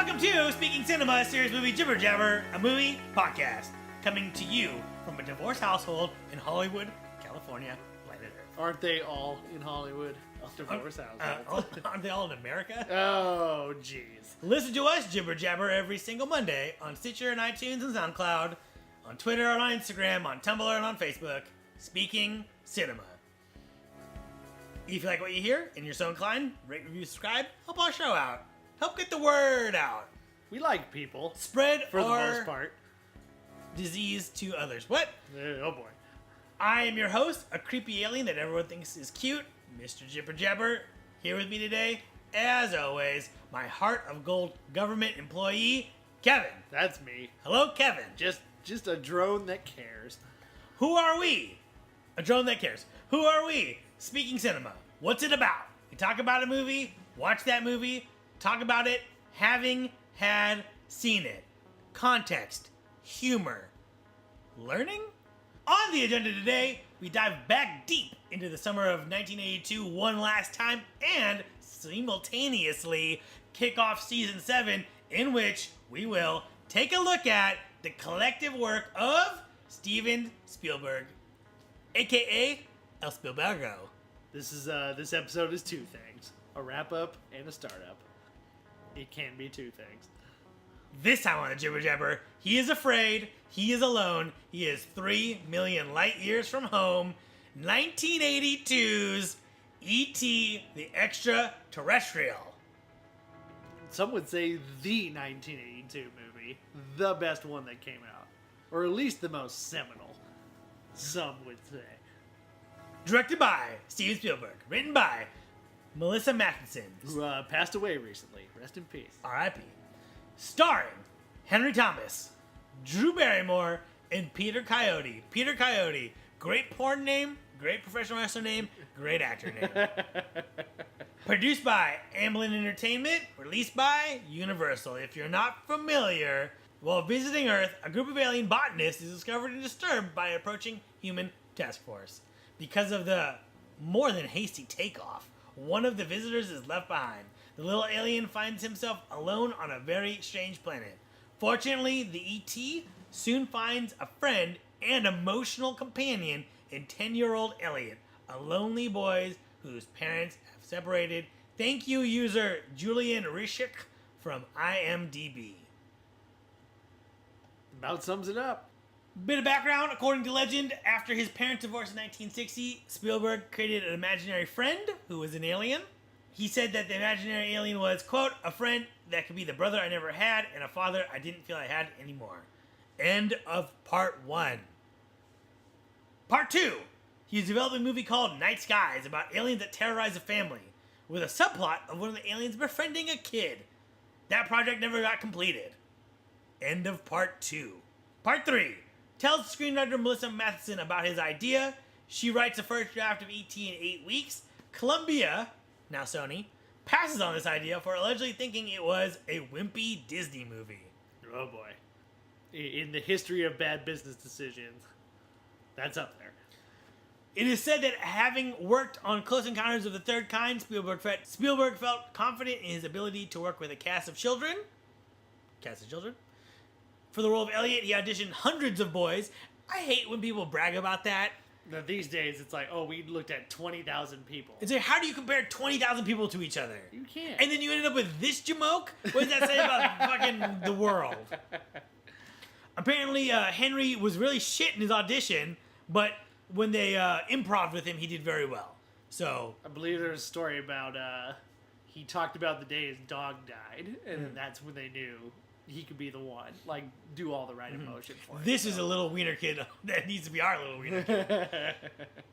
Welcome to Speaking Cinema, series movie Jibber Jabber, a movie podcast coming to you from a divorced household in Hollywood, California, planet Earth. Aren't they all in Hollywood? Divorce households. Aren't they all in America? Oh, jeez. Listen to us Jibber Jabber every single Monday on Stitcher and iTunes and SoundCloud, on Twitter and on Instagram, on Tumblr and on Facebook. Speaking Cinema. If you like what you hear and you're so inclined, rate, review, subscribe, help our show out. Help get the word out. We like people. Spread for the our most part. disease to others. What? Oh boy. I am your host, a creepy alien that everyone thinks is cute, Mr. Jibber Jabber. Here with me today, as always, my heart of gold government employee, Kevin. That's me. Hello, Kevin. Just a drone that cares. Who are we? A drone that cares. Who are we? Speaking Cinema. What's it about? We talk about a movie, watch that movie, talk about it, having had seen it. Context, humor, learning? On the agenda today, we dive back deep into the summer of 1982 one last time and simultaneously kick off season 7, in which we will take a look at the collective work of Steven Spielberg, aka El Spielbergo. This episode is two things: a wrap up and a startup. It can be two things. This time on the Jibber Jabber, he is afraid, he is alone, he is 3 million light years from home. 1982's E.T. the Extra-Terrestrial. Some would say the 1982 movie, the best one that came out, or at least the most seminal. Some would say. Directed by Steven Spielberg, written by Melissa Matheson, Who passed away recently. Rest in peace. R.I.P. Starring Henry Thomas, Drew Barrymore, and Peter Coyote. Peter Coyote, great porn name, great professional wrestler name, great actor name. Produced by Amblin Entertainment, released by Universal. If you're not familiar, while visiting Earth, a group of alien botanists is discovered and disturbed by an approaching human task force. Because of the more than hasty takeoff, one of the visitors is left behind. The little alien finds himself alone on a very strange planet. Fortunately, the ET soon finds a friend and emotional companion in 10-year-old Elliot, a lonely boy whose parents have separated. Thank you, user Julian Rishik from IMDb. About sums it up. Bit of background, according to legend, after his parents divorced in 1960, Spielberg created an imaginary friend who was an alien. He said that the imaginary alien was, quote, a friend that could be the brother I never had and a father I didn't feel I had anymore. End of part 1. Part 2. He's developing a movie called Night Skies about aliens that terrorize a family, with a subplot of one of the aliens befriending a kid. That project never got completed. End of part 2. Part 3. Tells screenwriter Melissa Matheson about his idea. She writes the first draft of E.T. in 8 weeks. Columbia, now Sony, passes on this idea for allegedly thinking it was a wimpy Disney movie. Oh boy. In the history of bad business decisions, that's up there. It is said that having worked on Close Encounters of the Third Kind, Spielberg felt confident in his ability to work with a cast of children. For the role of Elliot, he auditioned hundreds of boys. I hate when people brag about that. Now, these days, it's like, oh, we looked at 20,000 people. It's like, how do you compare 20,000 people to each other? You can't. And then you ended up with this jamoke? What does that say about fucking the world? Apparently, Henry was really shit in his audition, but when they improv with him, he did very well. So I believe there's a story about he talked about the day his dog died, and then that's when they knew he could be the one, like, do all the right emotion for him. This is a little wiener kid that needs to be our little wiener kid.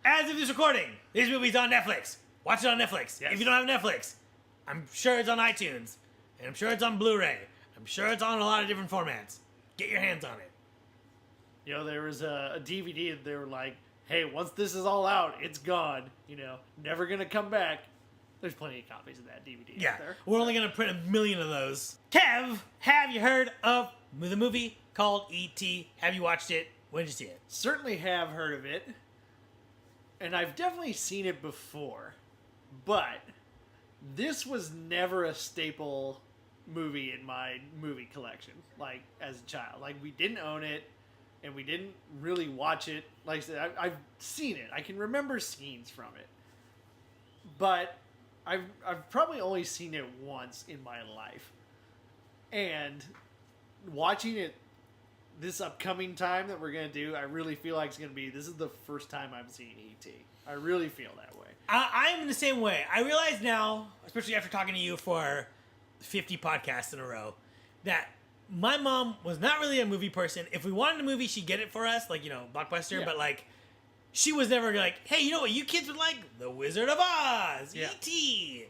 As of this recording, this movie's on Netflix. Watch it on Netflix. Yes. If you don't have Netflix, I'm sure it's on iTunes. And I'm sure it's on Blu-ray. I'm sure it's on a lot of different formats. Get your hands on it. You know, there was a DVD that they were like, hey, once this is all out, it's gone. You know, never gonna come back. There's plenty of copies of that DVD out there. We're only going to print 1 million of those. Kev, have you heard of the movie called E.T.? Have you watched it? When did you see it? Certainly have heard of it. And I've definitely seen it before. But this was never a staple movie in my movie collection, like as a child. Like we didn't own it, and we didn't really watch it. Like I said, I've seen it. I can remember scenes from it, but I've probably only seen it once in my life, and watching it this upcoming time that we're gonna do, I really feel like it's gonna be. This is the first time I'm seeing E.T. I really feel that way. I'm in the same way. I realize now, especially after talking to you for 50 podcasts in a row, that my mom was not really a movie person. If we wanted a movie, she'd get it for us, like, Blockbuster, Yeah. but, like, she was never like, hey, you know what you kids would like? The Wizard of Oz, Yeah. E.T.,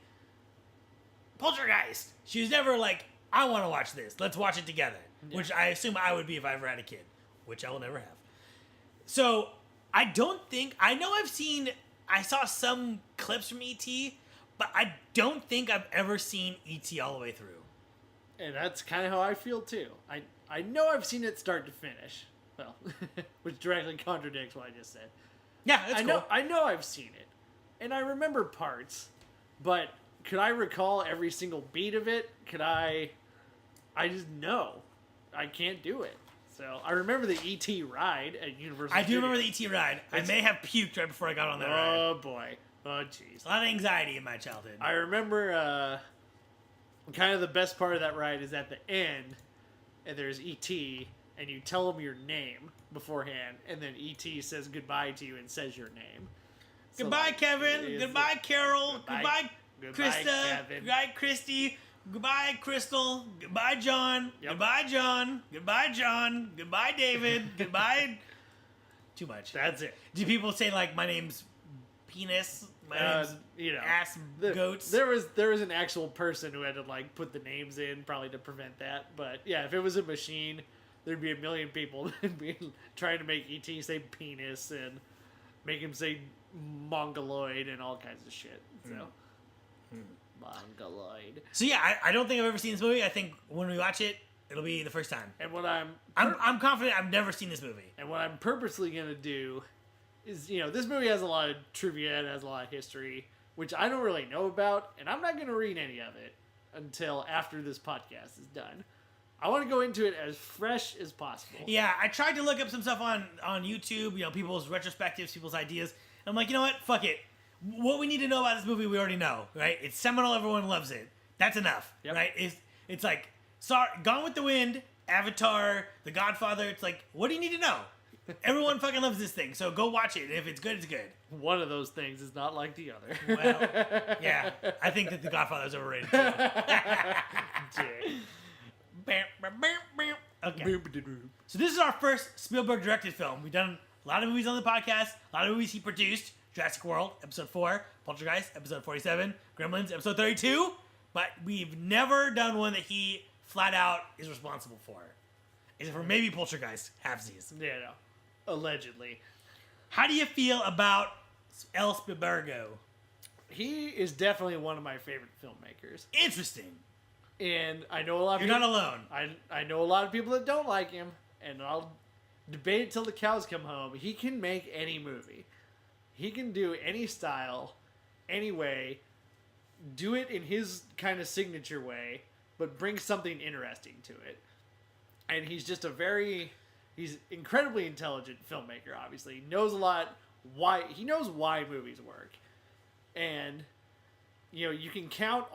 Poltergeist. She was never like, I want to watch this. Let's watch it together, which I assume I would be if I ever had a kid, which I will never have. So, I saw some clips from E.T., but I don't think I've ever seen E.T. all the way through. And that's kind of how I feel too. I know I've seen it start to finish. Well, which directly contradicts what I just said. Yeah, that's cool. I know I've seen it, and I remember parts, but could I recall every single beat of it? I just know I can't do it. So I remember the ET ride at Universal. I do remember the ET ride. I may have puked right before I got on that ride. Oh boy, oh jeez. A lot of anxiety in my childhood. I remember kind of the best part of that ride is at the end, and there's ET, and you tell him your name beforehand, and then ET says goodbye to you and says your name. Goodbye, So, Kevin. Goodbye, Carol. Goodbye, Goodbye, Krista. Kevin. Goodbye, Christy. Goodbye, Crystal. Goodbye, John. Yep. Goodbye, John. Goodbye, John. Goodbye, David. Goodbye. Too much. That's it. Do people say, like, my name's Penis? My name's Ass Goats? There was an actual person who had to like put the names in probably to prevent that. But yeah, if it was a machine, there'd be a million people be trying to make ET say penis and make him say mongoloid and all kinds of shit. So mongoloid. So yeah, I don't think I've ever seen this movie. I think when we watch it, it'll be the first time. And what I'm confident I've never seen this movie. And what I'm purposely gonna do is, this movie has a lot of trivia, it has a lot of history, which I don't really know about, and I'm not gonna read any of it until after this podcast is done. I want to go into it as fresh as possible. Yeah, I tried to look up some stuff on YouTube, people's retrospectives, people's ideas. And I'm like, you know what? Fuck it. What we need to know about this movie, we already know, right? It's seminal. Everyone loves it. That's enough, right? It's like, Gone with the Wind, Avatar, The Godfather. It's like, what do you need to know? Everyone fucking loves this thing, so go watch it. If it's good, it's good. One of those things is not like the other. Well, yeah. I think that The Godfather's overrated, too. Okay. So this is our first Spielberg-directed film. We've done a lot of movies on the podcast, a lot of movies he produced. Jurassic World, episode 4. Poltergeist, episode 47. Gremlins, episode 32. But we've never done one that he flat out is responsible for. Except for maybe Poltergeist, halfsies. Yeah, no. Allegedly. How do you feel about El Spielbergo? He is definitely one of my favorite filmmakers. Interesting. And I know a lot of You're people... not alone. I know a lot of people that don't like him, and I'll debate it till the cows come home. He can make any movie. He can do any style, any way, do it in his kind of signature way, but bring something interesting to it. And he's just he's incredibly intelligent filmmaker, obviously. He knows a lot he knows why movies work. And, you can count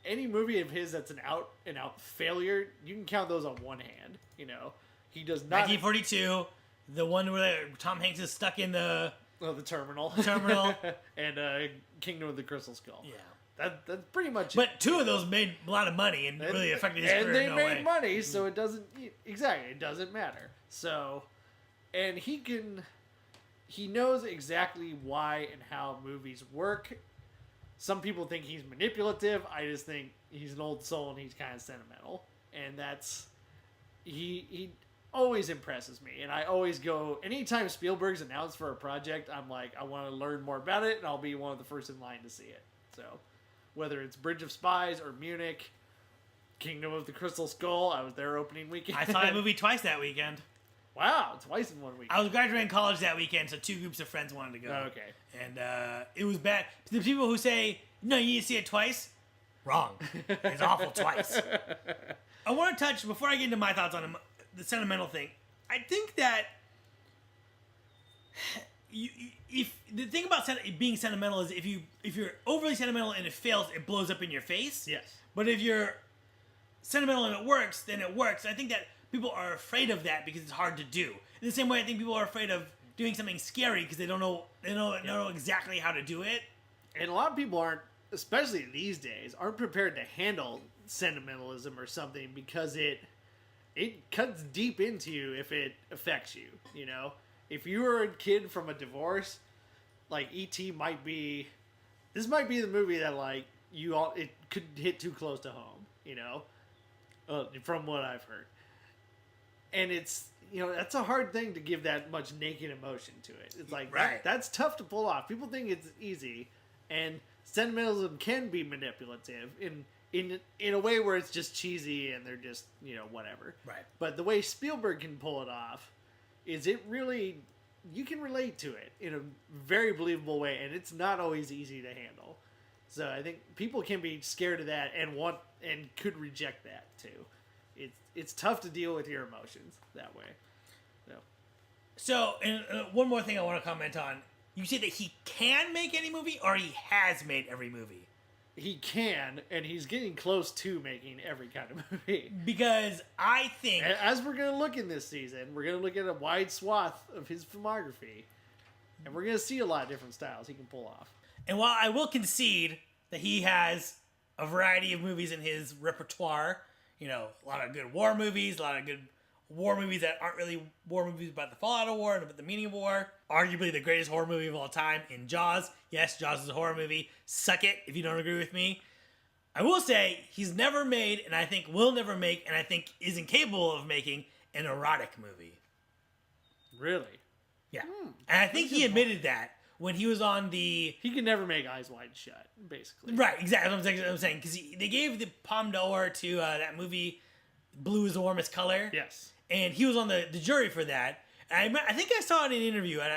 any movie of his that's an out and out failure, you can count those on one hand. He does not. 1942, the one where Tom Hanks is stuck in the terminal. And Kingdom of the Crystal Skull. Yeah. That's pretty much it. But two of those made a lot of money and really affected his career. And they in no made way. money, so it doesn't... Exactly, it doesn't matter. So, and he knows exactly why and how movies work. Some people think he's manipulative. I just think he's an old soul and he's kind of sentimental. And he always impresses me. And I always go... Anytime Spielberg's announced for a project, I'm like, I want to learn more about it, and I'll be one of the first in line to see it. So... Whether it's Bridge of Spies or Munich, Kingdom of the Crystal Skull, I was there opening weekend. I saw that movie twice that weekend. Wow, twice in 1 week. I was graduating college that weekend, so two groups of friends wanted to go. Okay. And it was bad. The people who say, no, you need to see it twice, Wrong. It's awful twice. I want to touch, before I get into my thoughts on the sentimental thing, I think that if the thing about being sentimental is if you're overly sentimental and it fails, it blows up in your face. Yes. But if you're sentimental and it works, then it works. I think that people are afraid of that because it's hard to do. In the same way, I think people are afraid of doing something scary because they don't know exactly how to do it. And a lot of people aren't, especially these days, aren't prepared to handle sentimentalism or something because it cuts deep into you if it affects you, you know? If you were a kid from a divorce, like E.T. might be the movie that like it could hit too close to home, you know? From what I've heard. And it's, you know, that's a hard thing to give that much naked emotion to it. It's like, right. That's tough to pull off. People think it's easy, and sentimentalism can be manipulative in a way where it's just cheesy and they're just, you know, whatever. Right. But the way Spielberg can pull it off is it really, you can relate to it in a very believable way, and it's not always easy to handle. So I think people can be scared of that and could reject that too. It's tough to deal with your emotions that way. So, and one more thing I want to comment on. You say that he can make any movie, or he has made every movie? He can, and he's getting close to making every kind of movie. Because I think... As we're going to look in this season, we're going to look at a wide swath of his filmography, and we're going to see a lot of different styles he can pull off. And while I will concede that he has a variety of movies in his repertoire, you know, a lot of good war movies, a lot of good war movies that aren't really war movies about the fallout of war and about the meaning of war. Arguably the greatest horror movie of all time in Jaws. Yes, Jaws is a horror movie. Suck it if you don't agree with me. I will say he's never made, and I think will never make, and I think is incapable of making, an erotic movie. Really? Yeah. And I think he admitted that when he was on the... He can never make Eyes Wide Shut, basically. Right, exactly what I'm saying. Because they gave the Palme d'Or to that movie, Blue is the Warmest Color. Yes. And he was on the jury for that. And I think I saw it in an interview, and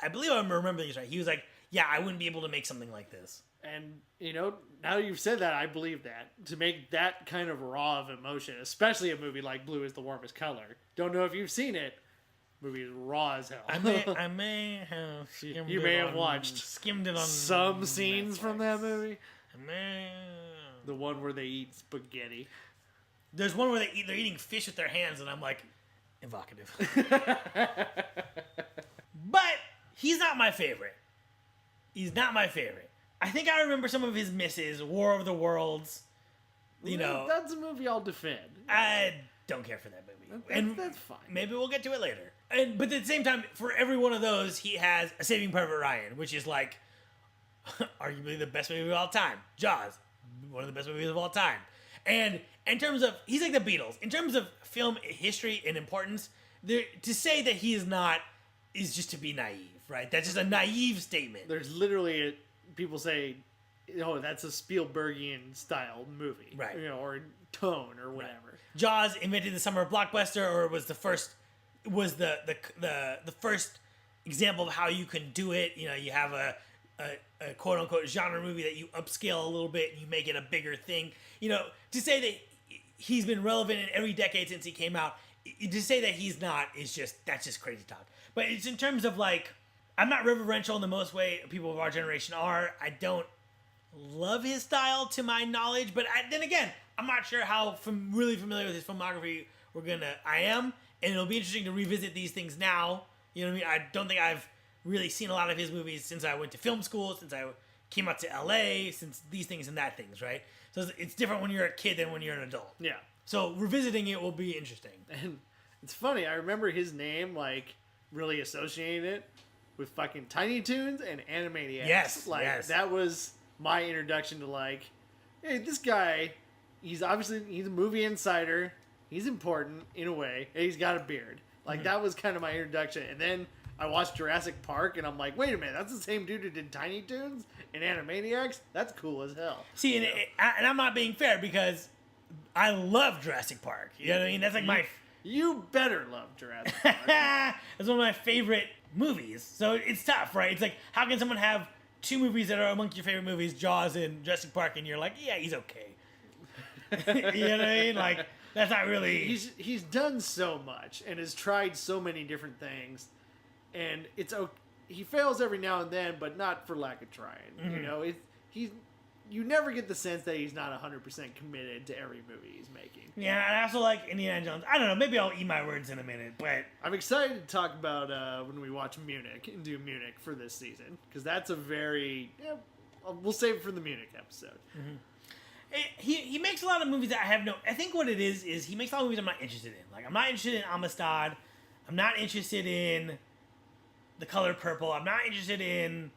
I believe I remember this right. He was like, yeah, I wouldn't be able to make something like this. And, you know, now you've said that, I believe that. To make that kind of raw of emotion, especially a movie like Blue is the Warmest Color. Don't know if you've seen it. Movie is raw as hell. I may have skimmed You may have watched skimmed it on some scenes Netflix. from that movie. I may... The one where they eat spaghetti. There's one where they're eating fish with their hands, and I'm like, evocative. But he's not my favorite. He's not my favorite. I think I remember some of his misses, War of the Worlds. You know, that's a movie I'll defend. I don't care for that movie. That's fine. Maybe we'll get to it later. But at the same time, for every one of those, he has a Saving Private Ryan, which is like arguably the best movie of all time. Jaws, one of the best movies of all time. And in terms of, he's like the Beatles. In terms of film history and importance, to say that he is not is just to be naive, right? That's just a naive statement. There's literally, people say, oh, that's a Spielbergian style movie. Right. You know, or tone or whatever. Right. Jaws invented the summer blockbuster, or was the first example of how you can do it. You know, you have a quote unquote genre movie that you upscale a little bit and you make it a bigger thing. You know, to say that he's been relevant in every decade since he came out, to say that he's not that's just crazy talk. But it's in terms of like, I'm not reverential in the most way people of our generation are. I don't love his style to my knowledge, but then again, I'm not sure how really familiar with his filmography I am, and it'll be interesting to revisit these things now. You know what I mean? I don't think I've really seen a lot of his movies since I went to film school, since I came out to LA, since these things and that things, right? So it's different when you're a kid than when you're an adult. Yeah. So revisiting it will be interesting. And it's funny, I remember his name, like, really associating it with fucking Tiny Toons and Animaniacs. Yes, like, yes. That was my introduction to, like, hey, this guy, he's a movie insider, he's important in a way, and he's got a beard. Like, that was kind of my introduction. And then I watched Jurassic Park, and I'm like, wait a minute, that's the same dude who did Tiny Toons and Animaniacs? That's cool as hell. See, and I'm not being fair because I love Jurassic Park. You know what I mean? That's like You better love Jurassic Park. That's one of my favorite movies. So it's tough, right? It's like, how can someone have two movies that are amongst your favorite movies, Jaws and Jurassic Park, and you're like, yeah, he's okay. You know what I mean? Like, that's not really... He's done so much and has tried so many different things, and it's okay. He fails every now and then, but not for lack of trying. Mm-hmm. You know, you never get the sense that he's not 100% committed to every movie he's making. Yeah, and I also like Indiana Jones. I don't know, maybe I'll eat my words in a minute, but... I'm excited to talk about when we watch Munich and do Munich for this season, because that's a very... Yeah, we'll save it for the Munich episode. Mm-hmm. He makes a lot of movies that I have no... I think what it is he makes a lot of movies I'm not interested in. Like, I'm not interested in Amistad. I'm not interested in The Color Purple. I'm not interested in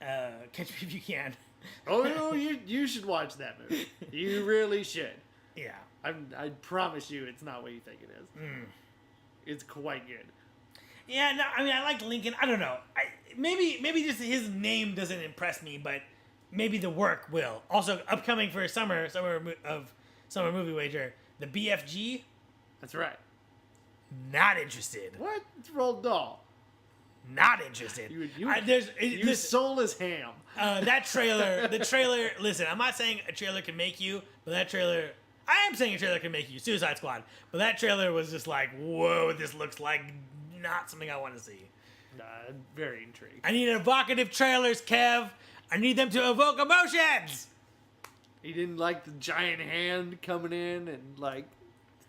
Catch Me If You Can. Oh, no, you should watch that movie. You really should. Yeah. I promise you it's not what you think it is. It's quite good. Yeah, no, I mean, I like Lincoln. I don't know. Maybe just his name doesn't impress me, but maybe the work will. Also, upcoming for summer movie wager, the BFG. That's right. Not interested. What? It's Roald Dahl. Not interested. Your soul is ham. That trailer, listen, I'm not saying a trailer can make you, but I am saying a trailer can make you, Suicide Squad, but that trailer was just like, whoa, this looks like not something I want to see. Very intrigued. I need evocative trailers, Kev. I need them to evoke emotions. He didn't like the giant hand coming in and like,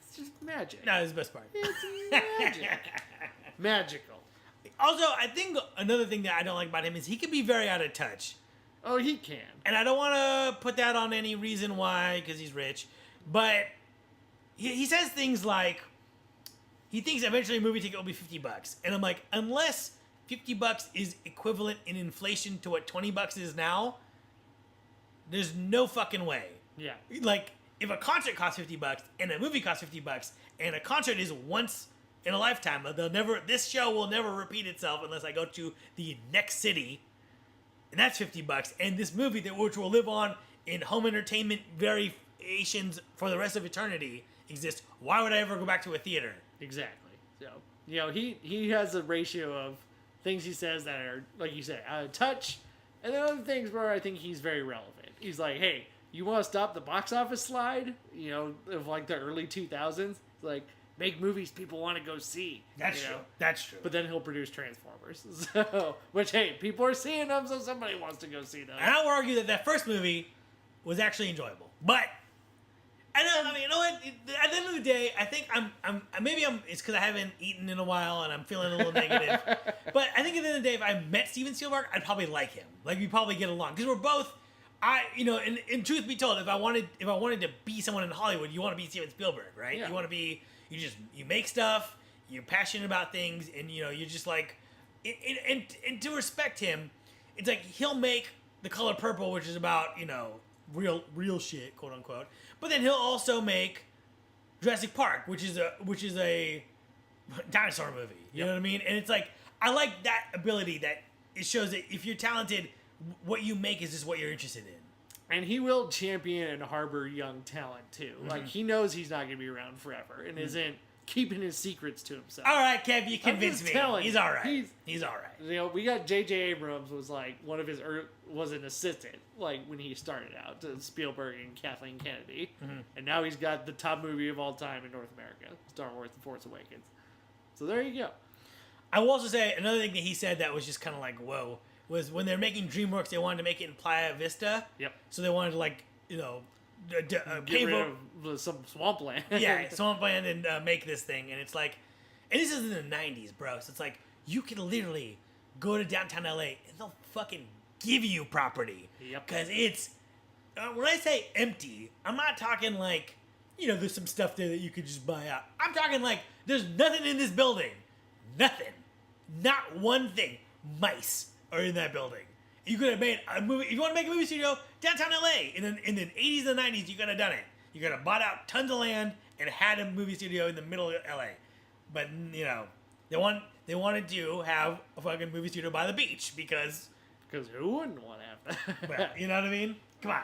it's just magic. No, that's the best part. It's magic. Magical. Also, I think another thing that I don't like about him is he can be very out of touch. Oh, he can. And I don't want to put that on any reason why, because he's rich. But he says things like, he thinks eventually a movie ticket will be $50. And I'm like, unless $50 is equivalent in inflation to what $20 is now, there's no fucking way. Yeah. Like, if a concert costs $50 and a movie costs $50 and a concert is once in a lifetime, this show will never repeat itself unless I go to the next city, and that's $50. And this movie which will live on in home entertainment variations for the rest of eternity exists. Why would I ever go back to a theater? Exactly. So, you know, he has a ratio of things he says that are, like you said, out of touch, and then other things where I think he's very relevant. He's like, hey, you want to stop the box office slide, you know, of like the early 2000s? It's like, make movies people want to go see. That's true. That's true. But then he'll produce Transformers. So, which, hey, people are seeing them, so somebody wants to go see them. And I'll argue that first movie was actually enjoyable. But, I mean, you know what? At the end of the day, I think it's because I haven't eaten in a while and I'm feeling a little negative. But I think at the end of the day, if I met Steven Spielberg, I'd probably like him. Like, we'd probably get along. Because we're both... and truth be told, if I wanted to be someone in Hollywood, you want to be Steven Spielberg, right? Yeah. You want to be... You make stuff, you're passionate about things, and you're just like, and to respect him, it's like he'll make The Color Purple, which is about real shit, quote unquote. But then he'll also make Jurassic Park, which is a dinosaur movie. You know what I mean? And it's like I like that ability that it shows that if you're talented, what you make is just what you're interested in. And he will champion and harbor young talent, too. Mm-hmm. Like, he knows he's not going to be around forever and isn't keeping his secrets to himself. All right, Kev, you convinced me. He's all right. He's all right. You know, we got J.J. Abrams was, like, one of his... was an assistant, like, when he started out, to Spielberg and Kathleen Kennedy. Mm-hmm. And now he's got the top movie of all time in North America, Star Wars The Force Awakens. So there you go. I will also say, another thing that he said that was just kind of like, whoa... was when they're making DreamWorks, they wanted to make it in Playa Vista. Yep. So they wanted to, get rid of some swampland. Yeah, swampland and make this thing. And it's like, and this is in the 90s, bro. So it's like, you can literally go to downtown LA and they'll fucking give you property. Yep. Because it's, when I say empty, I'm not talking like, there's some stuff there that you could just buy out. I'm talking like, there's nothing in this building. Nothing. Not one thing. Mice are in that building. You could have made a movie. If you want to make a movie studio, downtown LA in the 80s and the 90s, you could have done it. You could have bought out tons of land and had a movie studio in the middle of LA. But they wanted to have a fucking movie studio by the beach because who wouldn't want to have that? Well, you know what I mean? Come on.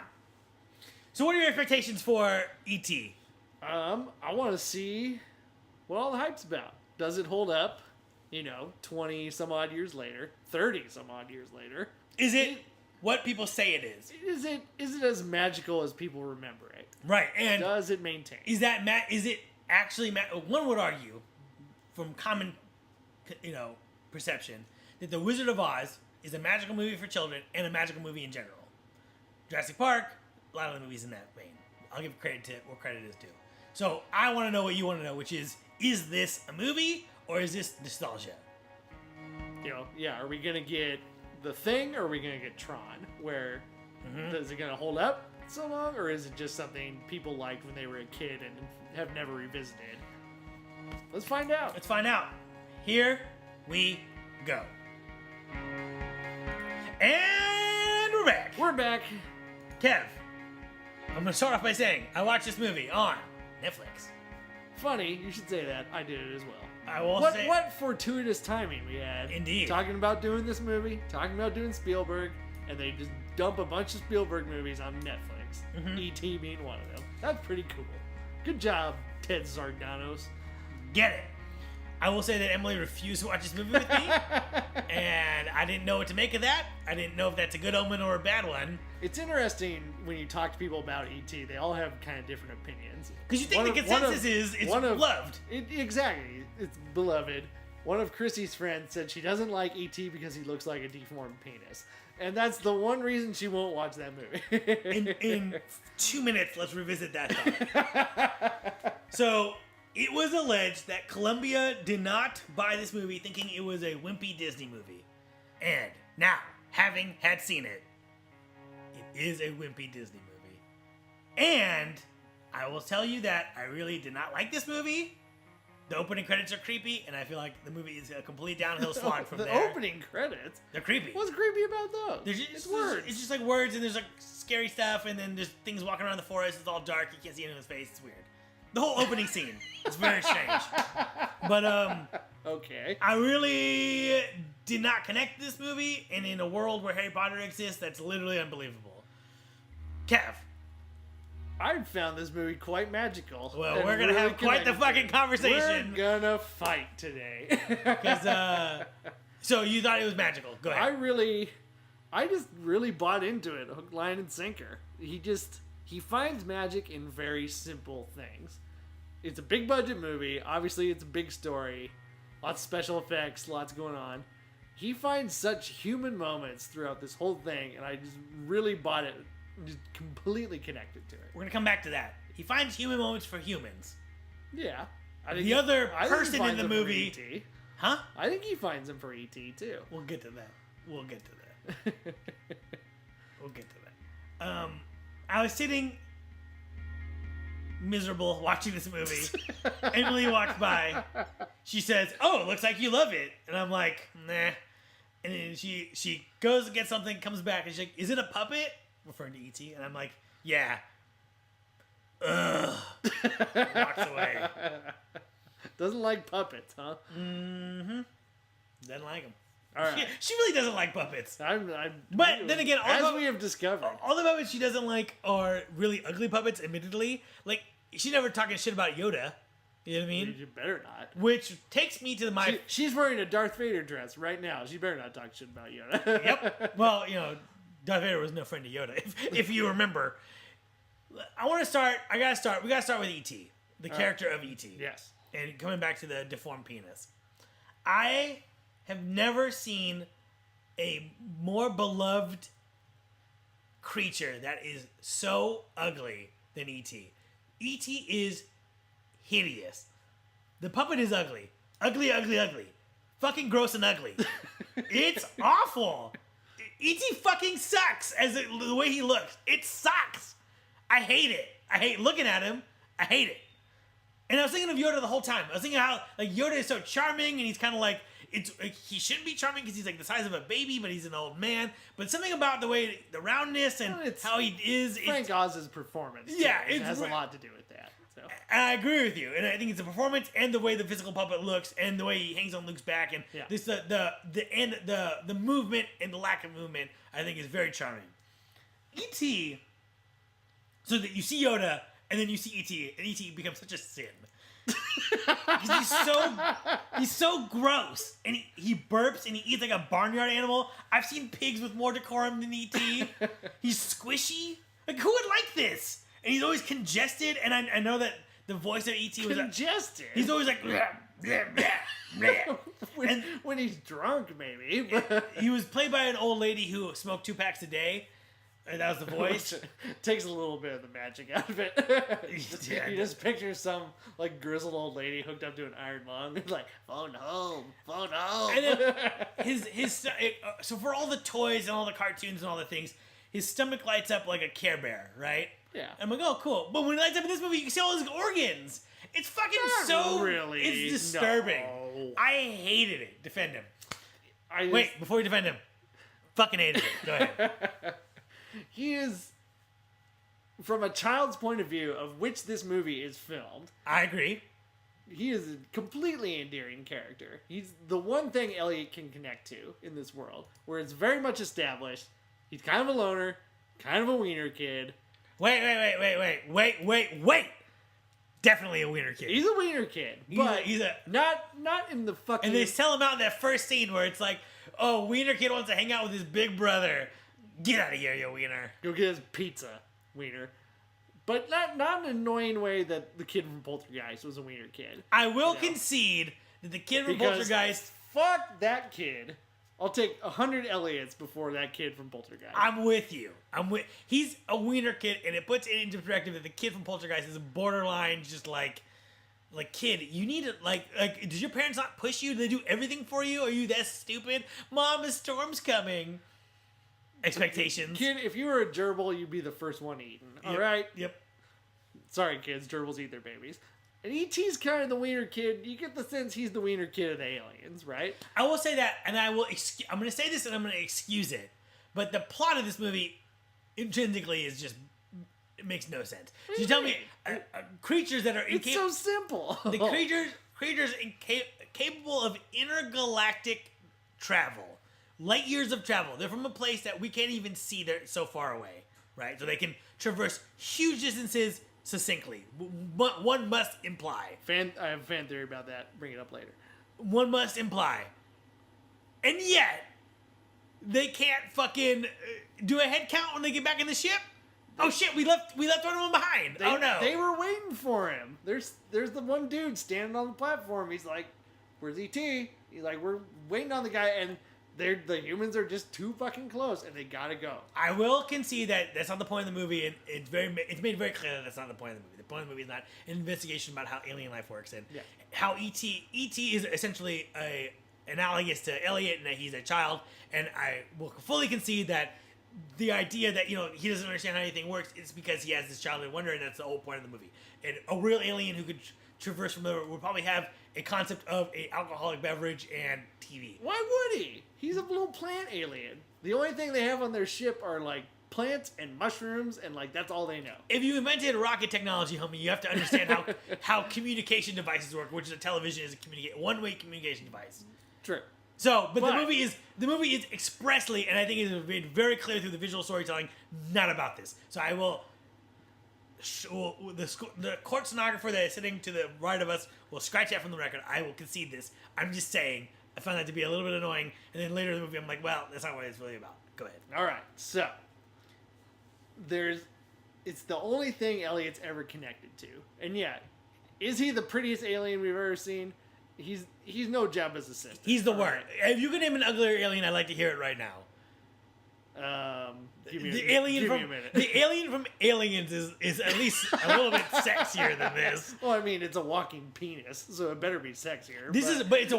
So what are your expectations for E.T.? I want to see what all the hype's about. Does it hold up? 20 some odd years later, 30 some odd years later. Is it what people say it is? Is it as magical as people remember it? Right, and Does it maintain? is it actually one would argue from common perception that The Wizard of Oz is a magical movie for children and a magical movie in general. Jurassic Park, a lot of the movies in that vein. I'll give credit to where credit is due. So I want to know what you want to know, which is this a movie or is this nostalgia? Are we gonna get The Thing or are we gonna get Tron? Where is it gonna hold up so long, or is it just something people liked when they were a kid and have never revisited? Let's find out. Let's find out. Here we go. And we're back. We're back. Kev, I'm going to start off by saying I watched this movie on Netflix. Funny, you should say that. I did it as well. I will say... What fortuitous timing we had. Indeed. Talking about doing this movie, talking about doing Spielberg, and they just dump a bunch of Spielberg movies on Netflix. E.T. being one of them. That's pretty cool. Good job, Ted Sardanos. Get it. I will say that Emily refused to watch this movie with me, and I didn't know what to make of that. I didn't know if that's a good omen or a bad one. It's interesting when you talk to people about E.T., they all have kind of different opinions. Because you think the consensus is it's loved. Exactly. It's beloved. One of Chrissy's friends said she doesn't like E.T. because he looks like a deformed penis. And that's the one reason she won't watch that movie. in 2 minutes, let's revisit that thought. So... it was alleged that Columbia did not buy this movie thinking it was a wimpy Disney movie. And now, having had seen it, it is a wimpy Disney movie. And I will tell you that I really did not like this movie. The opening credits are creepy, and I feel like the movie is a complete downhill slog from there. The opening credits? They're creepy. What's creepy about those? It's words. It's just like words, and there's like scary stuff, and then there's things walking around the forest. It's all dark. You can't see anyone's face. It's weird. The whole opening scene. It's very strange. But, okay. I really did not connect this movie, and in a world where Harry Potter exists, that's literally unbelievable. Kev. I found this movie quite magical. Well, we're going to have quite the fucking conversation. We're going to fight today. So you thought it was magical. Go ahead. I just really bought into it. Hook, line, and sinker. He finds magic in very simple things. It's a big budget movie. Obviously, it's a big story. Lots of special effects, lots going on. He finds such human moments throughout this whole thing, and I just really bought it. Just completely connected to it. We're going to come back to that. He finds human moments for humans. Yeah. The other person in the movie... Huh? I think he finds them for E.T. too. We'll get to that. We'll get to that. I was sitting miserable watching this movie. Emily walked by. She says, "Oh, it looks like you love it." And I'm like, "Nah." And then she goes and gets something, comes back, and she's like, "Is it a puppet?" Referring to E.T. And I'm like, "Yeah." Ugh. Walks away. Doesn't like puppets, huh? Mm-hmm. Doesn't like them. All right. She really doesn't like puppets. But then again, we have discovered, all the puppets she doesn't like are really ugly puppets. Admittedly, like she's never talking shit about Yoda. You know what I mean? You better not. Which takes me to she's wearing a Darth Vader dress right now. She better not talk shit about Yoda. Yep. Well, Darth Vader was no friend to Yoda, if you remember. I gotta start with E.T., the character of E.T. Yes. And coming back to the deformed penis. I have never seen a more beloved creature that is so ugly than E.T. E.T. is hideous. The puppet is ugly. Ugly, ugly, ugly. Fucking gross and ugly. It's awful. E.T. fucking sucks the way he looks. It sucks. I hate it. I hate looking at him. I hate it. And I was thinking of Yoda the whole time. I was thinking how Yoda is so charming, and he's kind of like he shouldn't be charming because he's like the size of a baby, but he's an old man. But something about the roundness and how he is. Frank Oz's performance. Yeah, it has a lot to do with that. So. And I agree with you, and I think it's the performance and the way the physical puppet looks and the way he hangs on Luke's back and the movement and the lack of movement. I think is very charming. E.T. So that you see Yoda and then you see E.T. and E.T. becomes such a sin. He's so gross, and he burps and he eats like a barnyard animal. I've seen pigs with more decorum than E.T. He's squishy. Like, who would like this? And he's always congested, and I know that the voice of E.T. was congested. He's always like, bleh, bleh, bleh, bleh. when he's drunk, maybe. He was played by an old lady who smoked 2 packs a day. And that was the voice. Takes a little bit of the magic out of it. You just picture some like grizzled old lady hooked up to an iron lung, like phone home. And then so for all the toys and all the cartoons and all the things, his stomach lights up like a Care Bear, right? Yeah. I'm like, oh, cool. But when it lights up in this movie, you can see all his organs. It's fucking Not really. It's disturbing. No. I hated it. Defend him. Wait, before you defend him, fucking hated it. Go ahead. He is, from a child's point of view of which this movie is filmed, I agree. he is a completely endearing character. He's the one thing Elliot can connect to in this world, where it's very much established. He's kind of a loner, kind of a wiener kid. Wait. Definitely a wiener kid. He's a wiener kid, but he's a not in the fucking. And they tell him out in that first scene where it's like, oh, wiener kid wants to hang out with his big brother. Get out of here, you wiener. Go get his pizza, wiener. But not in an annoying way that the kid from Poltergeist was a wiener kid. I will concede that the kid from Poltergeist. Fuck that kid. I'll take 100 Elliots before that kid from Poltergeist. I'm with you. He's a wiener kid, and it puts it into perspective that the kid from Poltergeist is a borderline just like kid, you need to like did your parents not push you? Do they do everything for you? Are you that stupid? Mom, a storm's coming. Expectations. Kid, if you were a gerbil, you'd be the first one eaten. All right? Yep. Sorry, kids. Gerbils eat their babies. And E.T.'s kind of the wiener kid. You get the sense he's the wiener kid of the aliens, right? I will say that, and I'm going to say this and I'm going to excuse it. But the plot of this movie intrinsically is just, it makes no sense. So you tell me, creatures that are It's so simple. The creatures capable of intergalactic travel. Light years of travel. They're from a place that we can't even see. They're so far away, right? So they can traverse huge distances succinctly. One must imply. I have a fan theory about that. Bring it up later. One must imply. And yet, they can't fucking do a head count when they get back in the ship? Oh shit, we left one of them behind. Oh no. They were waiting for him. There's the one dude standing on the platform. He's like, where's E.T.? He's like, we're waiting on the guy, and the humans are just too fucking close, and they gotta go. I will concede that that's not the point of the movie, and it's made very clear that that's not the point of the movie. The point of the movie is not an investigation about how alien life works and how E.T. is essentially analogous to Elliot, and that he's a child. And I will fully concede that the idea that he doesn't understand how anything works is because he has this childhood wonder, and that's the whole point of the movie. And a real alien who could traverse from there would probably have a concept of a alcoholic beverage and TV. Why would he? He's a little plant alien. The only thing they have on their ship are like plants and mushrooms, and like that's all they know. If you invented rocket technology, homie, you have to understand how communication devices work, which is a television is a one-way communication device. True. So, but the movie is expressly, and I think it is made very clear through the visual storytelling, not about this. So I will. The court stenographer that is sitting to the right of us will scratch that from the record. I will concede this. I'm just saying, I found that to be a little bit annoying, and then later in the movie, I'm like, well, that's not what it's really about. Go ahead. All right, so it's the only thing Elliot's ever connected to, and yet, is he the prettiest alien we've ever seen? He's no Jabba's assistant. He's the worst. If you could name an uglier alien, I'd like to hear it right now. Give me the a minute. The alien from Aliens is at least a little bit sexier than this. Well, I mean, it's a walking penis, so it better be sexier. But it's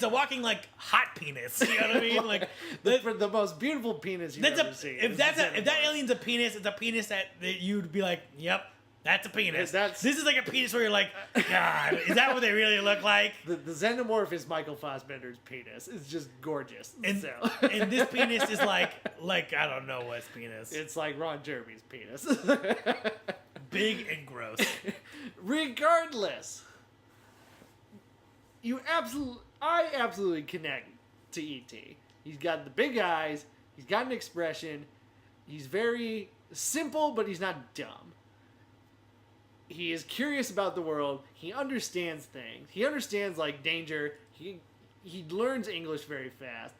a walking like hot penis. You know what I mean? Like the most beautiful penis you've ever seen. If that alien's a penis, it's a penis that you'd be like, yep. That's a penis. This is like a penis where you're like, God, is that what they really look like? The xenomorph is Michael Fassbender's penis. It's just gorgeous. And this penis is like I don't know what's penis. It's like Ron Jeremy's penis. Big and gross. Regardless, I absolutely connect to E.T. He's got the big eyes. He's got an expression. He's very simple, but he's not dumb. he is curious about the world. He understands things. He understands like danger. He learns English very fast,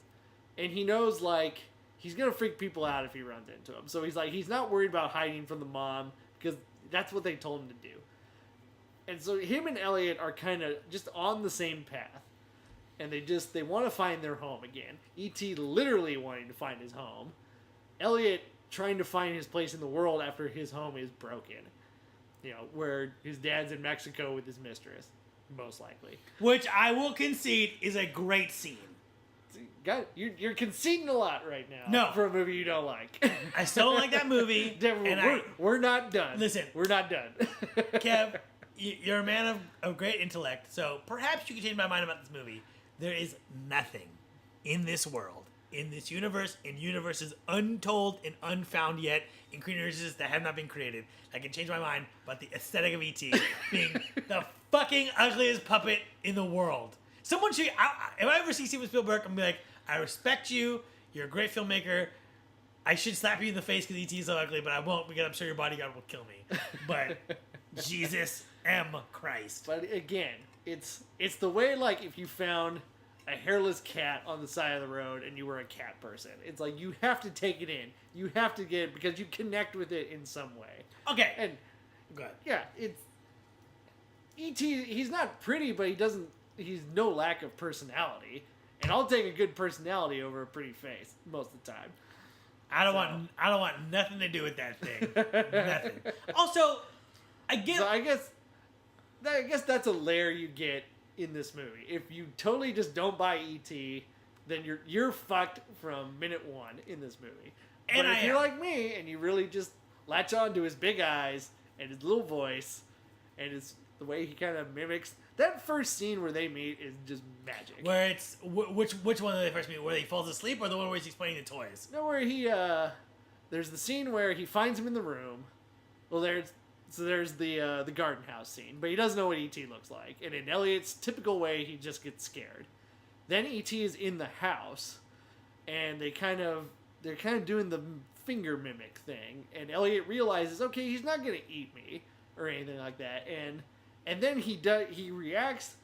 and he knows like he's gonna freak people out if he runs into him. So he's not worried about hiding from the mom because that's what they told him to do. And so him and Elliot are kind of just on the same path, and they want to find their home again. E.T. literally wanting to find his home. Elliot trying to find his place in the world after his home is broken. You know, where his dad's in Mexico with his mistress, most likely. Which I will concede is a great scene. God, you're conceding a lot right now. No. For a movie you don't like. I still don't like that movie. We're not done. Listen. We're not done. Kev, you're a man of great intellect, so perhaps you can change my mind about this movie. There is nothing in this world, in this universe, in universes untold and unfound yet, in universes that have not been created, that can change my mind about the aesthetic of E.T. being the fucking ugliest puppet in the world. Someone should... if I ever see Steven Spielberg, I'm going to be like, I respect you, you're a great filmmaker, I should slap you in the face because E.T. is so ugly, but I won't because I'm sure your bodyguard will kill me. But Jesus M. Christ. But again, it's the way, like, if you found a hairless cat on the side of the road and you were a cat person. It's like you have to take it in. You have to get it because you connect with it in some way. Okay. And good. Yeah, it's E.T. He's not pretty, but he's no lack of personality. And I'll take a good personality over a pretty face most of the time. I don't want nothing to do with that thing. Nothing. Also, I guess that's a layer you get in this movie. If you totally just don't buy E.T., then you're fucked from minute one in this movie. But if you're like me and you really just latch on to his big eyes and his little voice and the way he kind of mimics that first scene where they meet is just magic. Where it's which one did they first meet? Where he falls asleep, or the one where he's explaining the toys? No, where he there's the scene where he finds him in the room. Well, there's the garden house scene, but he doesn't know what E.T. looks like, and in Elliot's typical way, he just gets scared. Then E.T. is in the house, and they're kind of doing the finger mimic thing, and Elliot realizes, okay, he's not gonna eat me or anything like that, and then he reacts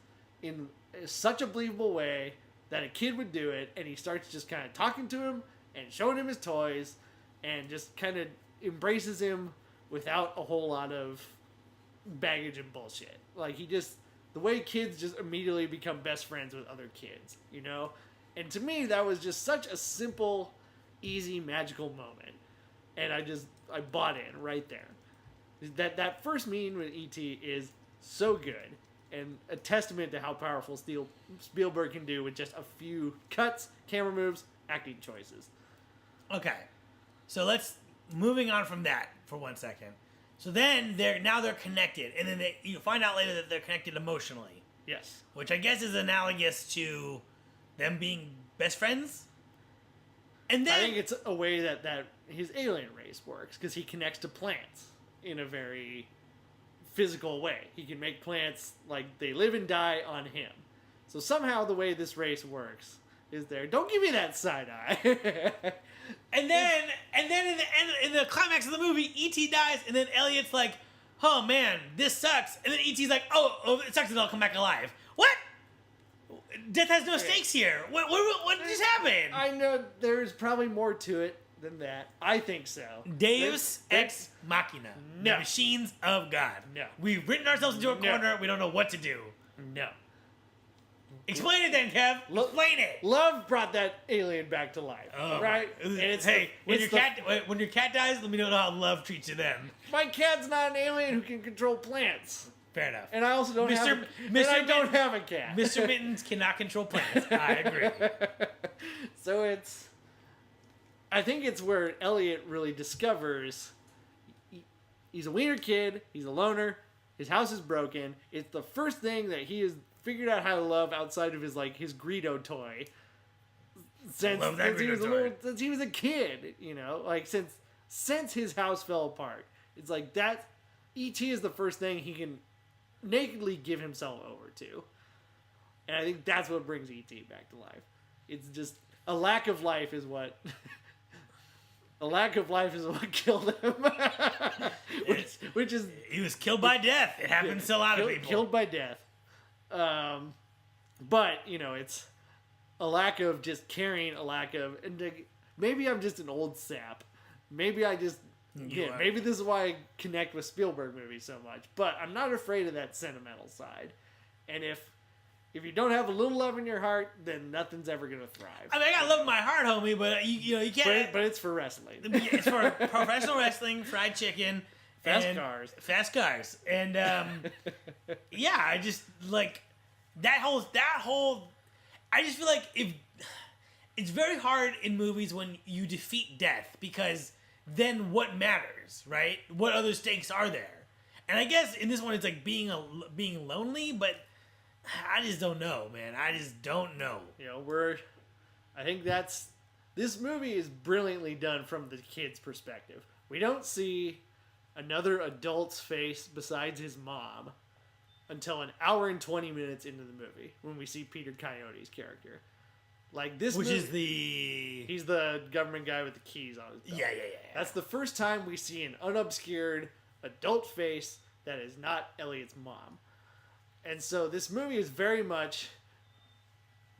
in such a believable way that a kid would do it, and he starts just kind of talking to him and showing him his toys, and just kind of embraces him without a whole lot of baggage and bullshit. Like, the way kids just immediately become best friends with other kids, you know? And to me, that was just such a simple, easy, magical moment. And I bought in right there. That first meeting with E.T. is so good, and a testament to how powerful Spielberg can do with just a few cuts, camera moves, acting choices. Okay. So moving on from that for 1 second. So then they're connected, and then you find out later that they're connected emotionally. Yes. Which I guess is analogous to them being best friends. And then I think it's a way that his alien race works, because he connects to plants in a very physical way. He can make plants like they live and die on him. So somehow the way this race works is don't give me that side eye. And then in the climax of the movie, E.T. dies, and then Elliot's like, oh man, this sucks. And then E.T.'s like, oh, it sucks and I'll come back alive. What? Death has no stakes here. What just happened? I know there's probably more to it than that. I think so. Deus ex machina. No. The machines of God. No. We've written ourselves into a corner. We don't know what to do. No. Explain it then, Kev. Explain it. Love brought that alien back to life, right? And when your cat dies, let me know how love treats you then. My cat's not an alien who can control plants. Fair enough. And I also don't have a cat. Mr. Mittens cannot control plants. I agree. So I think it's where Elliot really discovers he's a wiener kid, he's a loner, his house is broken. It's the first thing that he has figured out how to love outside of his Greedo toy. Since he was a kid, you know, like since his house fell apart. It's like that E.T. is the first thing he can nakedly give himself over to. And I think that's what brings E.T. back to life. It's just a lack of life is what a lack of life is what killed him. which is He was killed by death. It happens to a lot of people. Killed by death. But, it's a lack of just caring, a lack of... maybe I'm just an old sap. Maybe I just... maybe this is why I connect with Spielberg movies so much. But I'm not afraid of that sentimental side. And if you don't have a little love in your heart, then nothing's ever going to thrive. I mean, I got love in my heart, homie, but you can't... But it's for wrestling. It's for professional wrestling, fried chicken... Fast cars. And, yeah, I just, like, that whole, I just feel like it's very hard in movies when you defeat death, because then what matters, right? What other stakes are there? And I guess in this one, it's like being lonely, but I just don't know, man. I just don't know. I think this movie is brilliantly done from the kid's perspective. We don't see another adult's face besides his mom until an hour and 20 minutes into the movie when we see Peter Coyote's character. Like this Which movie, is he's the government guy with the keys on his belt. Yeah. That's the first time we see an unobscured adult face that is not Elliot's mom. And so this movie is very much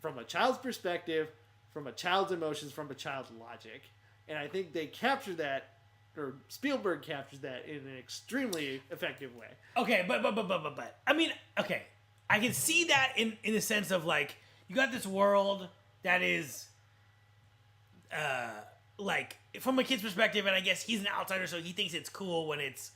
from a child's perspective, from a child's emotions, from a child's logic. And I think they capture that, or Spielberg captures that in an extremely effective way. Okay, but I mean, okay, I can see that in the sense of, like, you got this world that is, like, from a kid's perspective, and I guess he's an outsider, so he thinks it's cool when it's,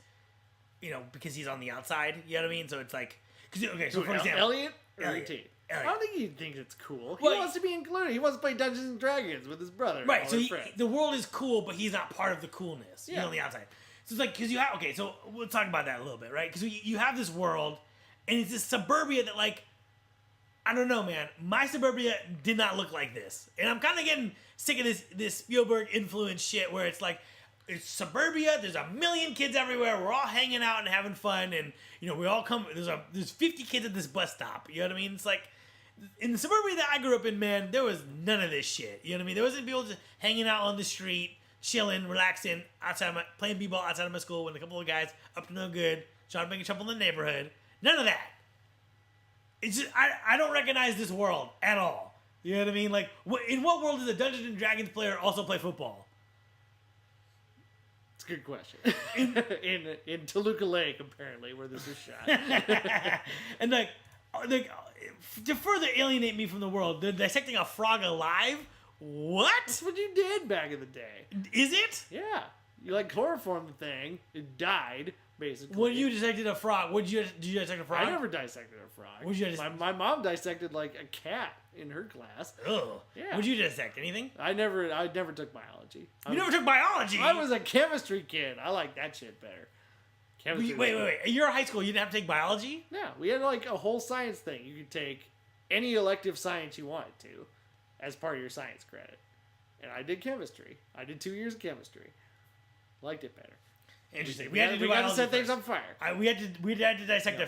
because he's on the outside. You know what I mean? So it's like, so for example, Elliot or E.T.? I don't think he thinks it's cool. He wants to be included. He wants to play Dungeons and Dragons with his brother. Right, so the world is cool, but he's not part of the coolness. He's on the outside. So it's like, because you have, so we'll talk about that a little bit, right? Because you have this world, and it's this suburbia that, like, I don't know, man. My suburbia did not look like this. And I'm kind of getting sick of this Spielberg influence shit where it's like, it's suburbia, there's a million kids everywhere, we're all hanging out and having fun, and, we all come, there's 50 kids at this bus stop. You know what I mean? It's like, in the suburbia that I grew up in, man, there was none of this shit. You know what I mean? There wasn't people just hanging out on the street, chilling, relaxing, playing b-ball outside of my school with a couple of guys up to no good, trying to make trouble in the neighborhood. None of that. It's just, I don't recognize this world at all. You know what I mean? Like, in what world does a Dungeons and Dragons player also play football? It's a good question. in Toluca Lake, apparently, where this is shot. And like, to further alienate me from the world, they're dissecting a frog alive? What? That's what you did back in the day. Is it? Yeah. You chloroformed the thing. It died, basically. When you dissected a frog, did you dissect a frog? I never dissected a frog. Would you my mom dissected a cat in her class. Ugh. Yeah. Would you dissect anything? I never took biology. You never took biology? I was a chemistry kid. I like that shit better. Wait. In your high school, you didn't have to take biology? Yeah, we had a whole science thing. You could take any elective science you wanted to as part of your science credit. And I did chemistry. I did 2 years of chemistry. Liked it better. Interesting. We had to set things on fire. We had to dissect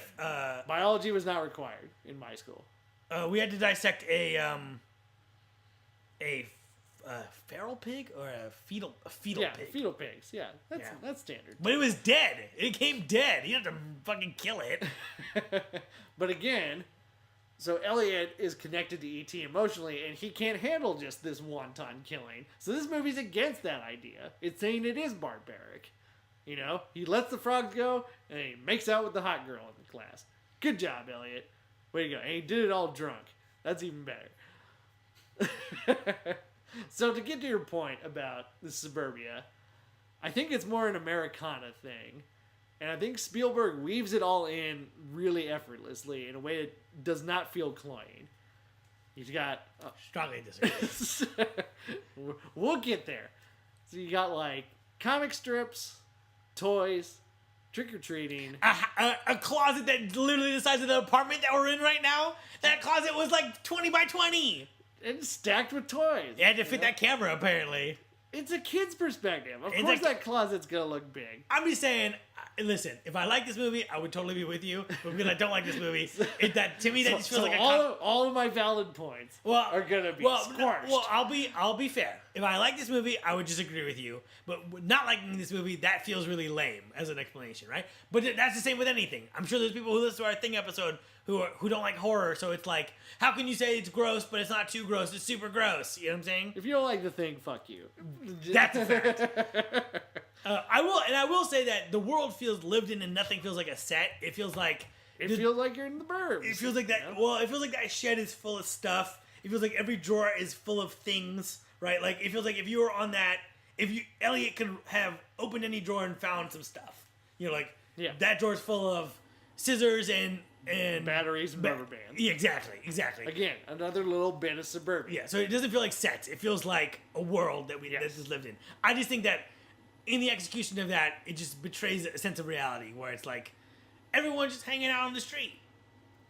biology was not required in my school. We had to dissect a feral pig or a fetal pig. Yeah, fetal pigs. Yeah, that's standard. But it was dead. It came dead. You didn't have to fucking kill it. But again, so Elliot is connected to E.T. emotionally, and he can't handle just this wanton killing. So this movie's against that idea. It's saying it is barbaric. He lets the frogs go, and he makes out with the hot girl in the class. Good job, Elliot. Way to go. And he did it all drunk. That's even better. So to get to your point about the suburbia, I think it's more an Americana thing. And I think Spielberg weaves it all in really effortlessly in a way that does not feel cloying. He's got... Strongly disagree. We'll get there. So you got comic strips, toys, trick-or-treating. A closet that literally the size of the apartment that we're in right now. That closet was 20 by 20. And stacked with toys. You had to fit that camera, apparently. It's a kid's perspective. Of It's course, like- that closet's gonna look big. I'm just saying, listen, if I like this movie, I would totally be with you. But because I don't like this movie, to me, that just feels like a all of my valid points are gonna be squashed. Well, I'll be fair. If I like this movie, I would disagree with you. But not liking this movie, that feels really lame as an explanation, right? But that's the same with anything. I'm sure there's people who listen to our Thing episode who don't like horror, so it's like, how can you say it's gross, but it's not too gross? It's super gross. You know what I'm saying? If you don't like The Thing, fuck you. That's a fact. I will say that the world feels lived in and nothing feels like a set. It feels like feels like you're in the burbs. It feels like that. You know? Well, it feels like that shed is full of stuff. It feels like every drawer is full of things, right? Like it feels like if you were on that, Elliot could have opened any drawer and found some stuff. You know, like that drawer's full of scissors and batteries and rubber bands. Yeah, exactly. Again, another little bit of suburbia. Yeah, so it doesn't feel like sets. It feels like a world that that is lived in. I just think that in the execution of that, it just betrays a sense of reality where it's like everyone's just hanging out on the street,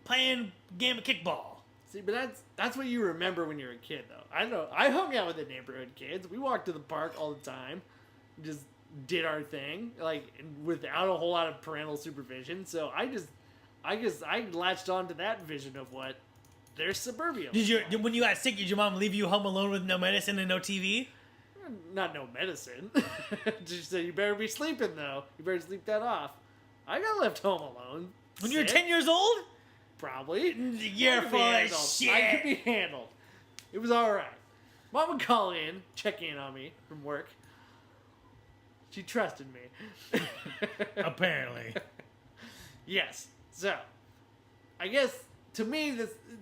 playing a game of kickball. See, but that's what you remember when you're a kid, though. I know. I hung out with the neighborhood kids. We walked to the park all the time, just did our thing, like without a whole lot of parental supervision. So I guess I latched on to that vision of what their suburbia. When you got sick, did your mom leave you home alone with no medicine and no TV? Not no medicine. She said, you better be sleeping, though. You better sleep that off. I got left home alone. When you were 10 years old? Probably. You're full of shit. I could be handled. It was all right. Mom would call in, check in on me from work. She trusted me. Apparently. Yes. So, I guess to me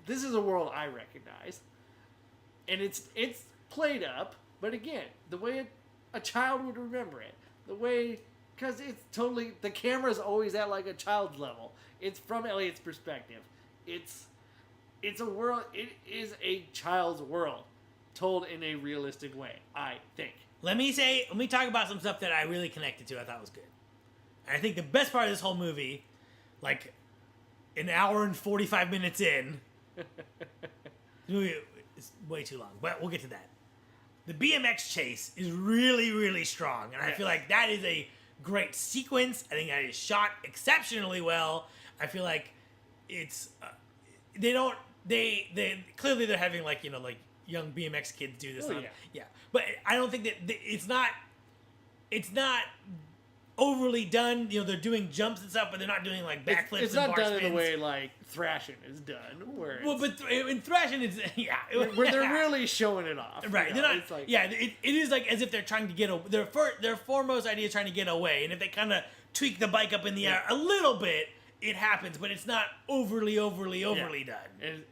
this is a world I recognize, and it's played up. But again, the way a child would remember it, because it's totally, the camera's always at like a child's level. It's from Elliot's perspective. It's a world. It is a child's world, told in a realistic way, I think. Let me talk about some stuff that I really connected to. I thought was good. And I think the best part of this whole movie, like an hour and 45 minutes in, the movie is way too long, but we'll get to that. The BMX chase is really, really strong, and I feel like that is a great sequence. I think that is shot exceptionally well. I feel like it's they clearly they're having like young BMX kids do this. But I don't think that it's not overly done. They're doing jumps and stuff, but they're not doing like backflips. It's and not bar done spins. in the way like thrashing is done. Where in thrashing, it's where they're really showing it off. Right, they're not. It's like, it is like as if they're trying to get their foremost idea is trying to get away, and if they kind of tweak the bike up in the air a little bit, it happens, but it's not overly done. And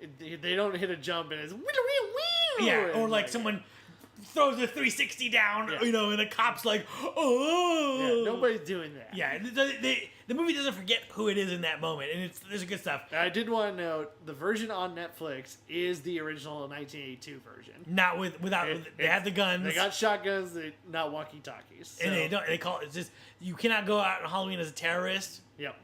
they don't hit a jump and it's or like someone throws a 360 down, and the cop's like, oh. Yeah, nobody's doing that. Yeah, the movie doesn't forget who it is in that moment, and there's good stuff. I did want to note the version on Netflix is the original 1982 version. Not without they have the guns. They got shotguns, not walkie-talkies. So. And they call it just you cannot go out on Halloween as a terrorist. Yep.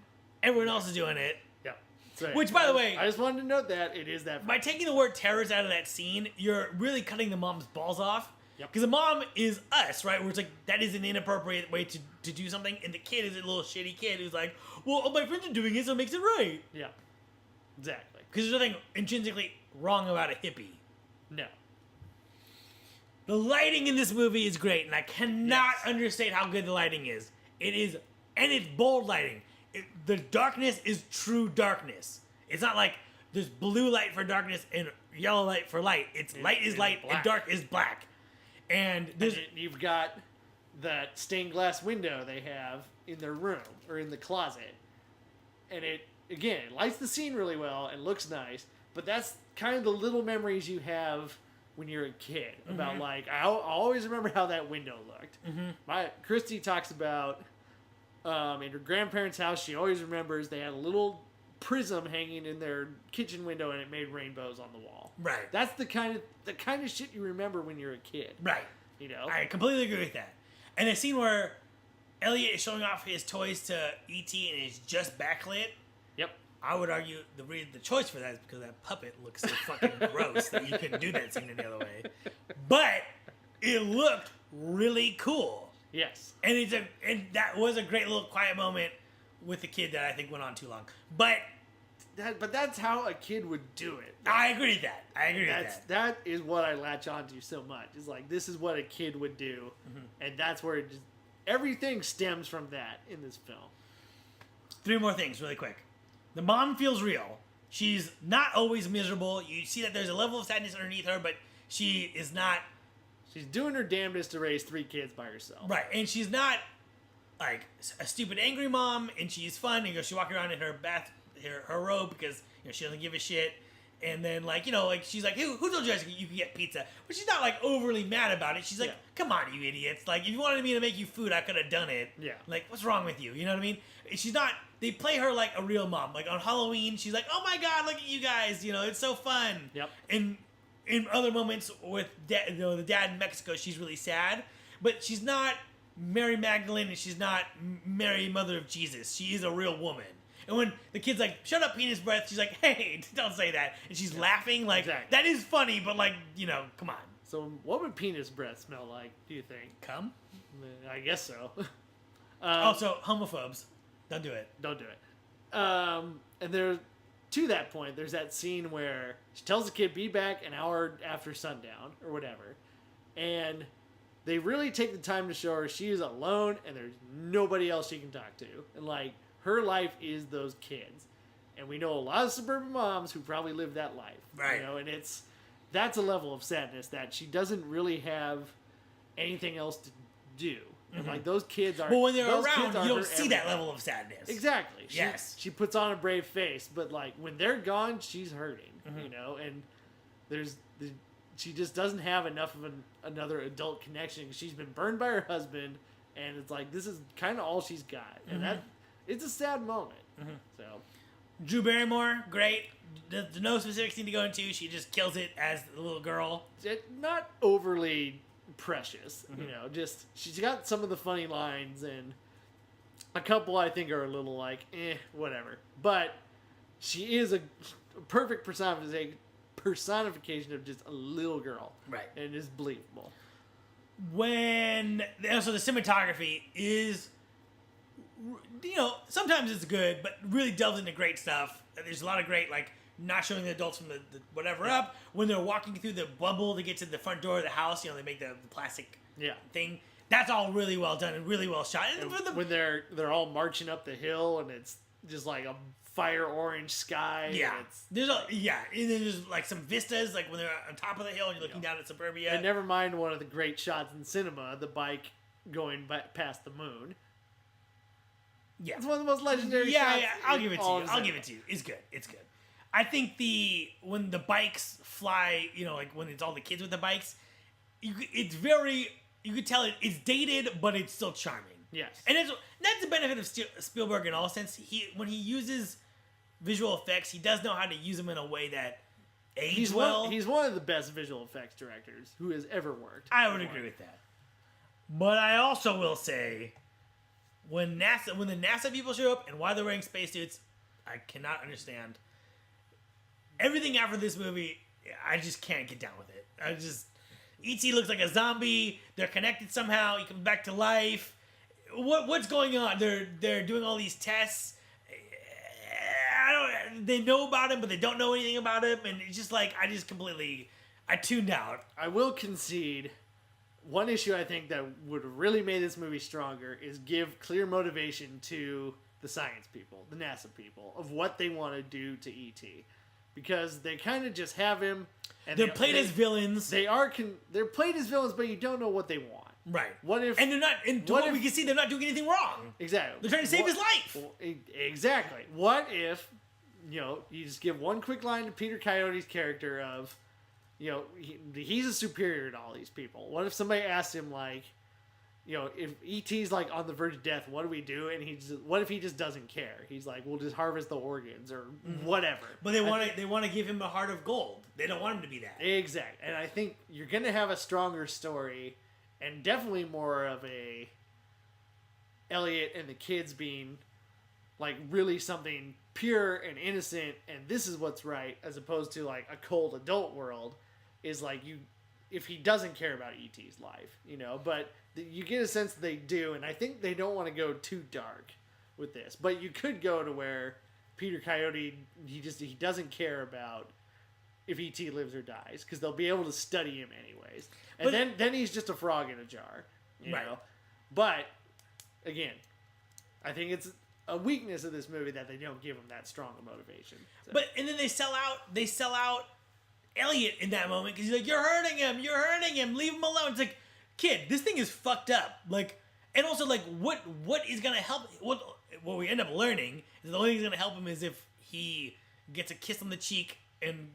Everyone else is doing it. Yep. So, which, by the way, I just wanted to note that it is that. By taking the word terrorist out of that scene, you're really cutting the mom's balls off. Because the mom is us, right? Where it's like, that is an inappropriate way to do something. And the kid is a little shitty kid who's like, well, all my friends are doing it, so it makes it right. Yeah. Exactly. Because there's nothing intrinsically wrong about a hippie. No. The lighting in this movie is great, and I cannot understate how good the lighting is. It is, and it's bold lighting. The darkness is true darkness. It's not like there's blue light for darkness and yellow light for light. It's light is light and dark is black. And you've got that stained glass window they have in their room or in the closet, and it lights the scene really well and looks nice. But that's kind of the little memories you have when you're a kid about like I always remember how that window looked. Christy talks about in her grandparents' house. She always remembers they had a little prism hanging in their kitchen window and it made rainbows on the wall. Right. That's the kind of shit you remember when you're a kid. Right. I completely agree with that. And a scene where Elliot is showing off his toys to E.T. and it's just backlit. Yep. I would argue the choice for that is because that puppet looks so fucking gross that you couldn't do that scene any other way. But it looked really cool. Yes. And that was a great little quiet moment with the kid that I think went on too long. But that's how a kid would do it. I agree with that. That is what I latch onto so much. It's like, this is what a kid would do, and that's where everything stems from that in this film. 3 more things really quick. The mom feels real. She's not always miserable. You see that there's a level of sadness underneath her, but she is not... She's doing her damnedest to raise 3 kids by herself. Right, and she's not like a stupid angry mom, and she's fun, and she walking around in her her robe because she doesn't give a shit. And then, she's like, who told you guys you could get pizza? But she's not, overly mad about it. She's like, come on, you idiots. Like, if you wanted me to make you food, I could have done it. Yeah. Like, what's wrong with you? You know what I mean? She's not... They play her like a real mom. Like, on Halloween, she's like, oh my God, look at you guys. It's so fun. Yep. And in other moments with the dad in Mexico, she's really sad. But she's not Mary Magdalene, and she's not Mary, Mother of Jesus. She is a real woman. And when the kid's like, shut up, penis breath, she's like, hey, don't say that. And she's laughing. Like, that is funny, but come on. So what would penis breath smell like, do you think? Cum? I guess so. Also, homophobes. Don't do it. Don't do it. And to that point, there's that scene where she tells the kid, be back an hour after sundown, or whatever. And they really take the time to show her she is alone, and there's nobody else she can talk to. And, her life is those kids. And we know a lot of suburban moms who probably live that life. Right. And that's a level of sadness that she doesn't really have anything else to do. And those kids are... Well, when they're around, you don't see that level of sadness. Exactly. She puts on a brave face, but when they're gone, she's hurting, and she just doesn't have enough of another adult connection. She's been burned by her husband, and it's like, this is kind of all she's got. And it's a sad moment. So, Drew Barrymore, great. There's no specific scene to go into. She just kills it as the little girl. Not overly precious, just she's got some of the funny lines, and a couple I think are a little whatever. But she is a perfect personification of just a little girl. Right. And it's believable. Also the cinematography is... sometimes it's good, but really delves into great stuff. There's a lot of great, not showing the adults from the whatever up. When they're walking through the bubble to get to the front door of the house, they make the plastic thing. That's all really well done and really well shot. And when they're all marching up the hill, and it's just like a fire orange sky. Yeah. And then there's some vistas, when they're on top of the hill and you're looking down at suburbia. And never mind one of the great shots in cinema, the bike going past the moon. Yeah. It's one of the most legendary shots. Yeah, I'll give it to you. It's good. I think when the bikes fly, when it's all the kids with the bikes, you could tell it's dated, but it's still charming. Yes. And that's the benefit of Spielberg in all sense. When he uses visual effects, he does know how to use them in a way that ages well. He's one of the best visual effects directors who has ever worked. I would agree with that. But I also will say, when the NASA people show up and why they're wearing spacesuits, I cannot understand. Everything after this movie, I just can't get down with it. E.T. looks like a zombie. They're connected somehow. He comes back to life. What's going on? They're doing all these tests. They know about him, but they don't know anything about him, and it's just I tuned out. I will concede. One issue I think that would have really made this movie stronger is give clear motivation to the science people, the NASA people, of what they want to do to E.T. Because they kind of just have him. And they're played as villains. They're played as villains, but you don't know what they want. Right. What if... And they're not... And what we can see, they're not doing anything wrong. Exactly. They're trying to save his life. Exactly. What if, you just give one quick line to Peter Coyote's character of... he's a superior to all these people. What if somebody asked him, if E.T.'s, on the verge of death, what do we do? And what if he just doesn't care? He's like, we'll just harvest the organs or whatever. But they want to give him a heart of gold. They don't want him to be that. Exactly. And I think you're going to have a stronger story and definitely more of a Elliot and the kids being, really something pure and innocent and this is what's right, as opposed to, a cold adult world. Is if he doesn't care about E.T.'s life, you know, but you get a sense that they do, and I think they don't want to go too dark with this, but you could go to where Peter Coyote, he doesn't care about if E.T. lives or dies, because they'll be able to study him anyways, and then he's just a frog in a jar, you know. But again, I think it's a weakness of this movie that they don't give him that strong a motivation. So. But and then they sell out Elliot in that moment because he's like, you're hurting him, leave him alone. It's like, kid, this thing is fucked up. Like, and also like, what is gonna help? What we end up learning is the only thing that's gonna help him is if he gets a kiss on the cheek and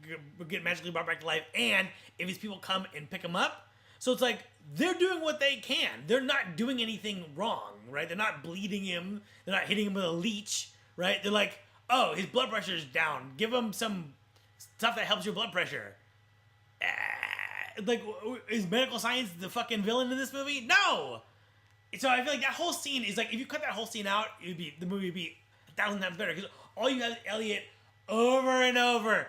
get magically brought back to life, and if his people come and pick him up. So it's like they're doing what they can. They're not doing anything wrong, right? They're not bleeding him. They're not hitting him with a leech, right? They're like, oh, his blood pressure is down. Give him some stuff that helps your blood pressure. Like, is medical science the fucking villain in this movie? No. So I feel like that whole scene is like, if you cut that whole scene out, the movie would be 1,000 times better because all you have is Elliot over and over,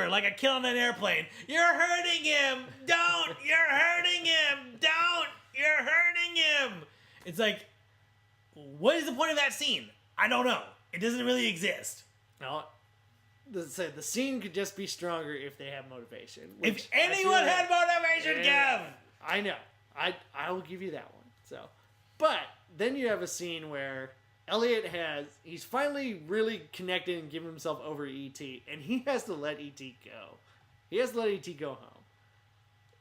like a kid on an airplane. You're hurting him. Don't. You're hurting him. Don't. You're hurting him. It's like, what is the point of that scene? I don't know. It doesn't really exist. No. The scene could just be stronger if they have motivation. If anyone had motivation, Kev! I know. I will give you that one. So, but then you have a scene where Elliot he's finally really connected and given himself over to E.T., and he has to let E.T. go. He has to let E.T. go home.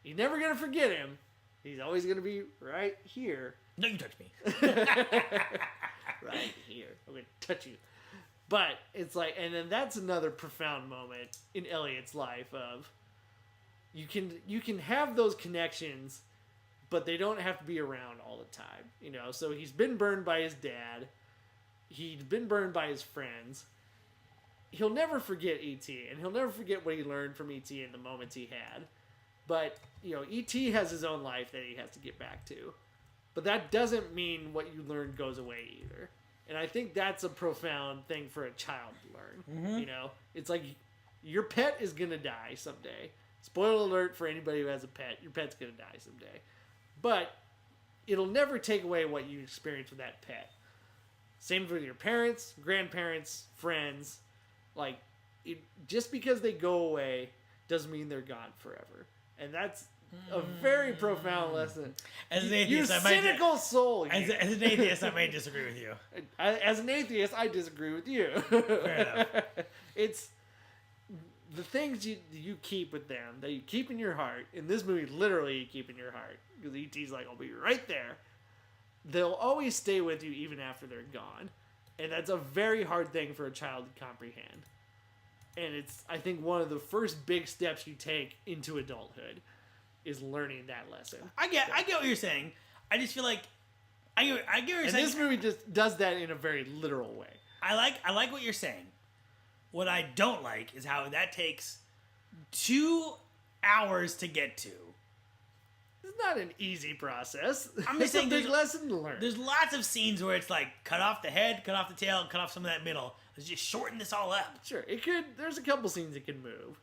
He's never going to forget him. He's always going to be right here. No, you touch me. Right here. I'm going to touch you. But it's like, and then that's another profound moment in Elliot's life of you can have those connections, but they don't have to be around all the time, you know. So he's been burned by his dad, he's been burned by his friends. He'll never forget E.T., and he'll never forget what he learned from E.T. in the moments he had. But you know, E.T. has his own life that he has to get back to. But that doesn't mean what you learned goes away either. And I think that's a profound thing for a child to learn. Mm-hmm. You know, it's like your pet is going to die someday. Spoiler alert for anybody who has a pet. Your pet's going to die someday. But it'll never take away what you experience with that pet. Same with your parents, grandparents, friends. Like, just because they go away doesn't mean they're gone forever. And that's a very profound lesson. As an atheist, soul. As an atheist, I may disagree with you. As an atheist, I disagree with you. Fair enough. It's the things you keep with them that you keep in your heart. In this movie, literally, you keep in your heart because E.T.'s like, I'll be right there. They'll always stay with you even after they're gone, and that's a very hard thing for a child to comprehend. And it's, I think, one of the first big steps you take into adulthood. Is learning that lesson. I get what you're saying. I just feel like I get what you're saying. And this movie just does that in a very literal way. I like what you're saying. What I don't like is how that takes 2 hours to get to. It's not an easy process. I'm just saying, a big lesson to learn. There's lots of scenes where it's like cut off the head, cut off the tail, cut off some of that middle. Let's just shorten this all up. Sure, it could. There's a couple scenes that can move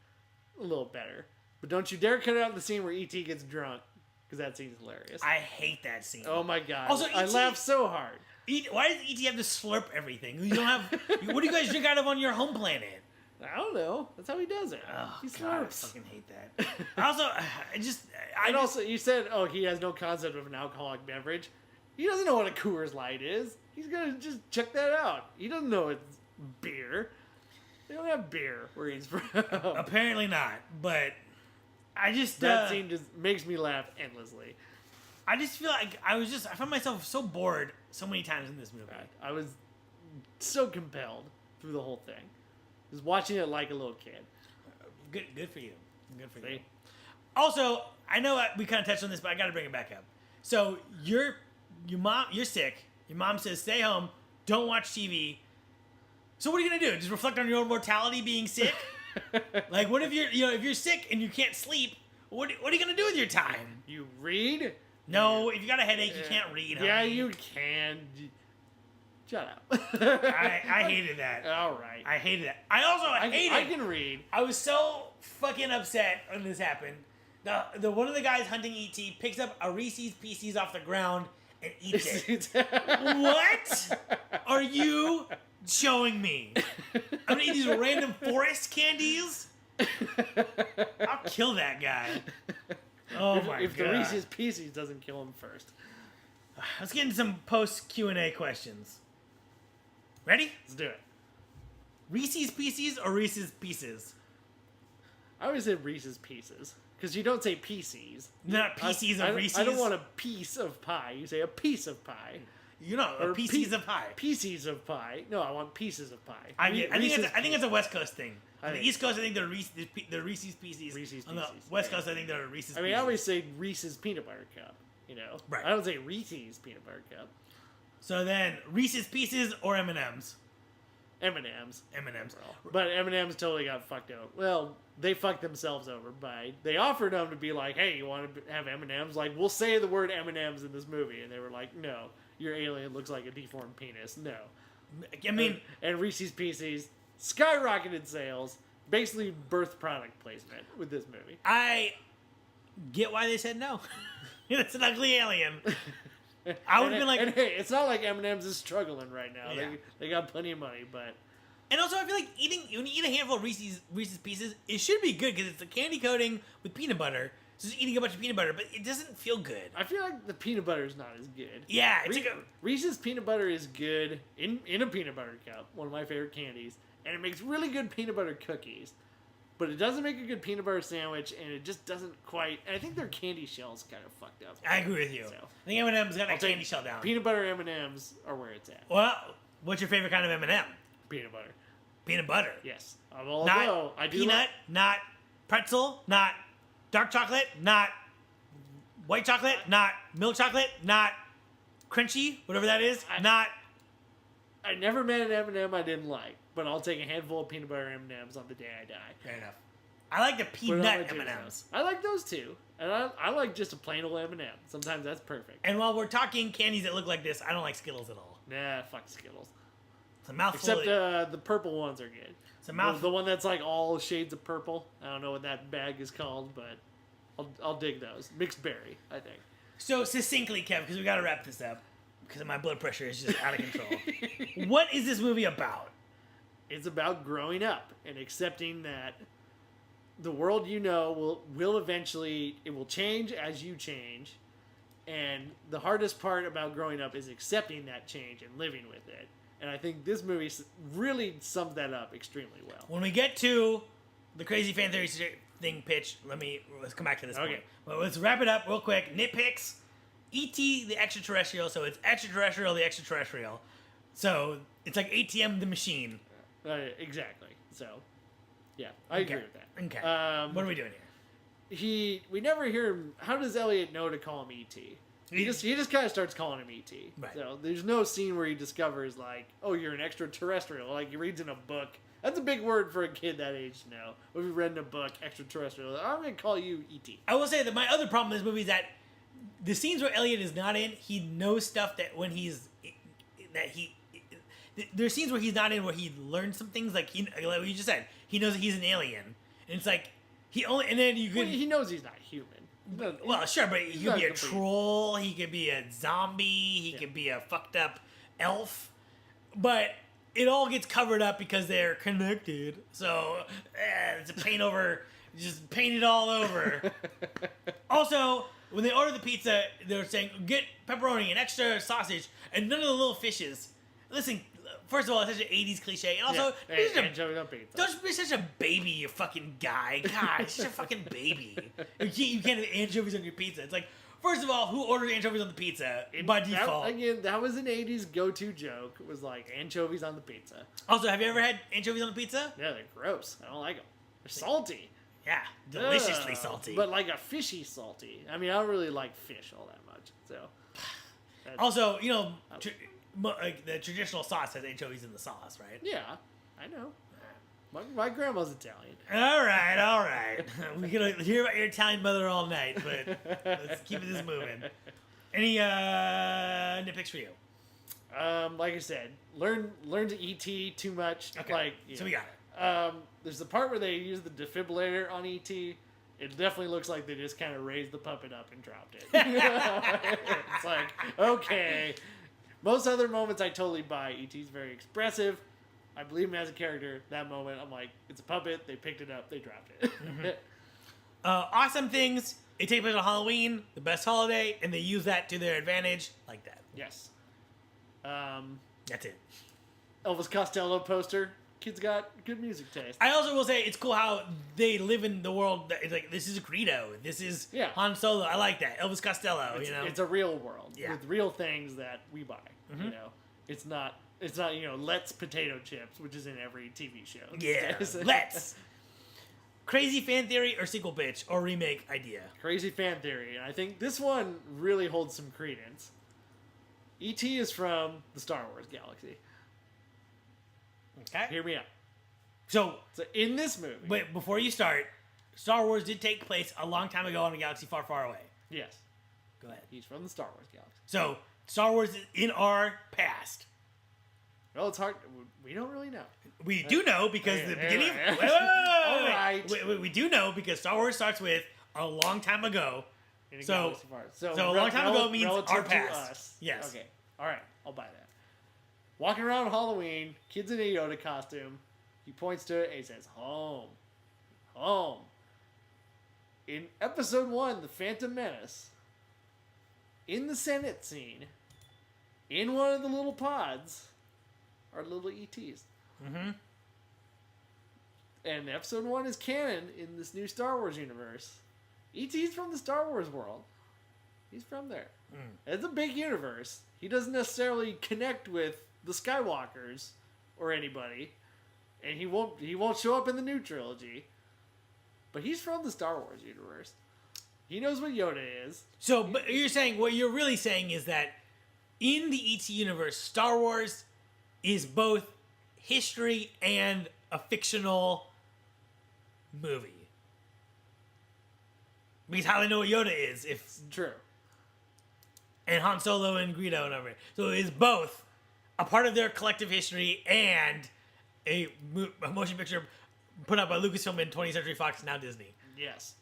a little better. But don't you dare cut out the scene where E.T. gets drunk, because that scene's hilarious. I hate that scene. Oh my god! Also, I laughed so hard. Why does E.T. have to slurp everything? You don't have. What do you guys drink out of on your home planet? I don't know. That's how he does it. Oh, he God, I fucking hate that. Also, you said, he has no concept of an alcoholic beverage. He doesn't know what a Coors Light is. He's gonna just check that out. He doesn't know it's beer. They don't have beer where he's from. Apparently not, but. That scene just makes me laugh endlessly. I just feel like I found myself so bored so many times in this movie. I was so compelled through the whole thing. Just watching it like a little kid. Good for you. Good for you. Also, I know we kind of touched on this, but I got to bring it back up. So you're sick. Your mom says stay home, don't watch TV. So what are you gonna do? Just reflect on your own mortality being sick? Like, what if you're sick and you can't sleep? What are you gonna do with your time? You read? No, if you got a headache, you can't read. Yeah, you can. Shut up. I hated that. All right. I hated that. I can read. I was so fucking upset when this happened The one of the guys hunting ET picks up a Reese's Pieces off the ground and eats it. What are you showing me? I'm gonna eat these random forest candies? I'll kill that guy. Oh my god. If the Reese's Pieces doesn't kill him first. Let's get into some post Q&A questions. Ready? Let's do it. Reese's Pieces or Reese's Pieces? I always say Reese's Pieces. Because you don't say pieces. Not pieces of Reese's? I don't want a piece of pie. You say a piece of pie. You know, a pieces of pie. Pieces of pie. No, I want pieces of pie. I think it's a West Coast thing. On the East Coast, I think they're Reese's Pieces. Reese's On the Pieces, West Coast, I think they're Reese's Pieces. I mean, I always say Reese's Peanut Butter Cup. You know? Right. I don't say Reese's Peanut Butter Cup. So then, Reese's Pieces or M&M's? M&M's. M&M's. But M&M's totally got fucked over. Well, they fucked themselves over by... They offered them to be like, hey, you want to have M&M's? Like, we'll say the word M&M's in this movie. And they were like, no, your alien looks like a deformed penis. No. I mean... And Reese's Pieces skyrocketed sales. Basically, birth product placement with this movie. I get why they said no. It's an ugly alien. I would have been like... And hey, it's not like M&M's is struggling right now. Yeah. They got plenty of money, but... And also, I feel like when you eat a handful of Reese's Pieces, it should be good because it's a candy coating with peanut butter. So just eating a bunch of peanut butter, but it doesn't feel good. I feel like the peanut butter is not as good. Yeah, it's like Reese's peanut butter is good in a peanut butter cup, one of my favorite candies, and it makes really good peanut butter cookies. But it doesn't make a good peanut butter sandwich, and it just doesn't quite... And I think their candy shell's kind of fucked up. I agree with you. So, I think M&M's got that candy shell down. Peanut butter M&M's are where it's at. Well, what's your favorite kind of M&M? Peanut butter. Peanut butter. Yes. Although, Not I do peanut, not pretzel, not dark chocolate, not white chocolate, not milk chocolate, not crunchy, whatever that is, not... I never met an M&M I didn't like, but I'll take a handful of peanut butter M&M's on the day I die. Fair enough. I like the peanut M&M's. I like those too. And I like just a plain old M&M. Sometimes that's perfect. And while we're talking candies that look like this, I don't like Skittles at all. Nah, fuck Skittles. It's a mouthful. Except the purple ones are good. It's a mouthful. The one that's like all shades of purple. I don't know what that bag is called, but I'll dig those. Mixed berry, I think. So succinctly, Kev, because we got to wrap this up, because my blood pressure is just out of control. What is this movie about? It's about growing up and accepting that the world you know will eventually, it will change as you change. And the hardest part about growing up is accepting that change and living with it. And I think this movie really sums that up extremely well. When we get to the crazy fan theory thing pitch, let's come back to this point. Well, let's wrap it up real quick. Nitpicks. E.T. the Extra-Terrestrial, so it's Extra-Terrestrial the Extra-Terrestrial. So it's like ATM the machine. Exactly. So, yeah, I agree with that. Okay. What are we doing here? We never hear him. How does Elliot know to call him E.T.? He just kind of starts calling him E.T. Right. So there's no scene where he discovers like, oh, you're an extraterrestrial. Like he reads in a book. That's a big word for a kid that age to know. If you read in a book, extraterrestrial, I'm gonna call you E.T. I will say that my other problem with this movie is that the scenes where Elliot is not in, he knows stuff that when there's scenes where he's not in where he learns some things like you just said, he knows that he's an alien, and it's like he knows he's not human. Well, sure, but he could be a troll, he could be a zombie, he could be a fucked up elf, but it all gets covered up because they're connected. So it's a just paint it all over. Also, when they order the pizza, they're saying get pepperoni and extra sausage and none of the little fishes. Listen, first of all, it's such an 80s cliche. And also, don't be such a baby, you fucking guy. God, you're such a fucking baby. You can't have anchovies on your pizza. It's like, first of all, who orders anchovies on the pizza by default? That was an 80s go-to joke. It was like anchovies on the pizza. Also, have you ever had anchovies on the pizza? Yeah, they're gross. I don't like them. They're salty. Yeah, deliciously salty. But like a fishy salty. I mean, I don't really like fish all that much. So. Also, the traditional sauce has anchovies in the sauce, right? Yeah, I know. My grandma's Italian. All right. We're going to hear about your Italian mother all night, but let's keep this moving. Any nitpicks for you? Like I said, learn to ET too much. Okay, so we got it. There's the part where they use the defibrillator on ET, It definitely looks like they just kind of raised the puppet up and dropped it. It's like, okay. Most other moments I totally buy. E.T.'s very expressive. I believe him as a character. That moment, I'm like, it's a puppet. They picked it up. They dropped it. Awesome things. It takes place on Halloween, the best holiday, and they use that to their advantage like that. Yes. That's it. Elvis Costello poster. Kids got good music taste. I also will say it's cool how they live in the world that it's like, this is a Greedo. This is Han Solo. I like that. Elvis Costello, It's a real world with real things that we buy. Mm-hmm. It's not, Let's Potato Chips, which is in every TV show. Yeah, let's. Crazy fan theory or sequel pitch or remake idea? Crazy fan theory. And I think this one really holds some credence. E.T. is from the Star Wars galaxy. Okay. Hear me out. So in this movie... Wait, before you start, Star Wars did take place a long time ago in a galaxy far, far away. Yes. Go ahead. He's from the Star Wars galaxy. So, Star Wars is in our past. Well, it's hard... We don't really know. We do know because the beginning... All right. We do know because Star Wars starts with a long time ago. So a long time ago means our past. To us. Yes. Okay. All right. I'll buy that. Walking around Halloween, kids in a Yoda costume. He points to it and he says, "Home. Home." In episode 1, The Phantom Menace, in the Senate scene, in one of the little pods, are little ETs. Mm-hmm. And episode 1 is canon in this new Star Wars universe. E.T.'s from the Star Wars world. He's from there. It's a big universe. He doesn't necessarily connect with the Skywalkers or anybody, and he won't show up in the new trilogy. But he's from the Star Wars universe. He knows what Yoda is. So, but you're saying what you're really saying is that in the ET universe, Star Wars is both history and a fictional movie. Because how do they know what Yoda is if True. and Han Solo and Greedo and everything. So it is both a part of their collective history and a motion picture put out by Lucasfilm and 20th Century Fox, now Disney. Yes.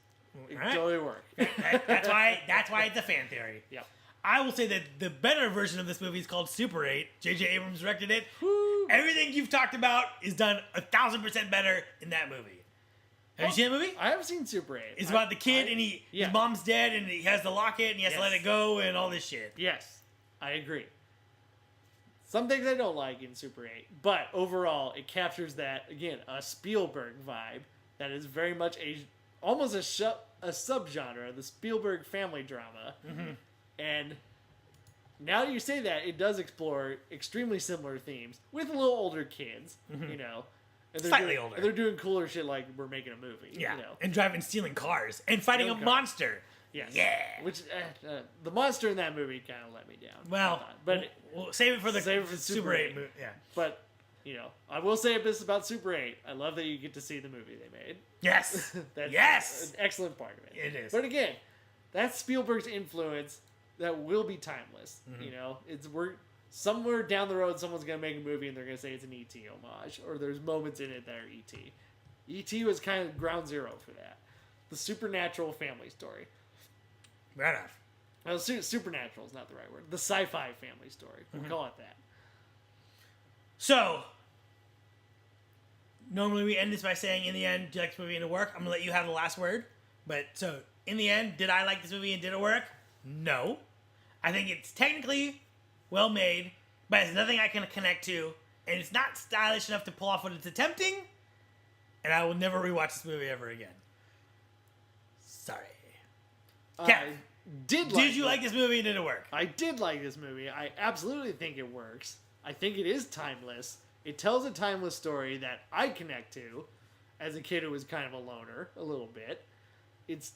It Right. totally worked. That's why it's a fan theory. Yep. I will say that the better version of this movie is called Super 8. J.J. Abrams directed it. Woo. Everything you've talked about is done 1,000% better in that movie. Have you seen the movie? I have seen Super 8. It's about the kid and his mom's dead and he has the locket and he has to let it go and all this shit. Yes, I agree. Some things I don't like in Super 8, but overall it captures that, again, a Spielberg vibe that is very much almost a subgenre, the Spielberg family drama. Mm-hmm. And now that you say that, it does explore extremely similar themes with a little older kids, you know. And Slightly older. And they're doing cooler shit like we're making a movie. Yeah, You know? and stealing cars and fighting a monster. Yes. Yeah. Which the monster in that movie kind of let me down. Well, I thought. But we'll save it for the Super 8 movie. Yeah. But you know, I will say this about Super 8. I love that you get to see the movie they made. Yes. That's yes. an excellent part of it. It is. But again, that's Spielberg's influence that will be timeless. Mm-hmm. You know, we're somewhere down the road, someone's gonna make a movie and they're gonna say it's an ET homage, or there's moments in it that are ET. ET was kind of ground zero for that. The supernatural family story. Right off. Well, supernatural is not the right word. The sci-fi family story. We'll call it that. So, normally we end this by saying, in the end, did you like this movie and it work? I'm going to let you have the last word. But, so, in the end, did I like this movie and did it work? No. I think it's technically well made, but it's nothing I can connect to, and it's not stylish enough to pull off what it's attempting, and I will never rewatch this movie ever again. Sorry. Kev, did you like this movie and did it work? I did like this movie. I absolutely think it works. I think it is timeless. It tells a timeless story that I connect to as a kid who was kind of a loner a little bit. It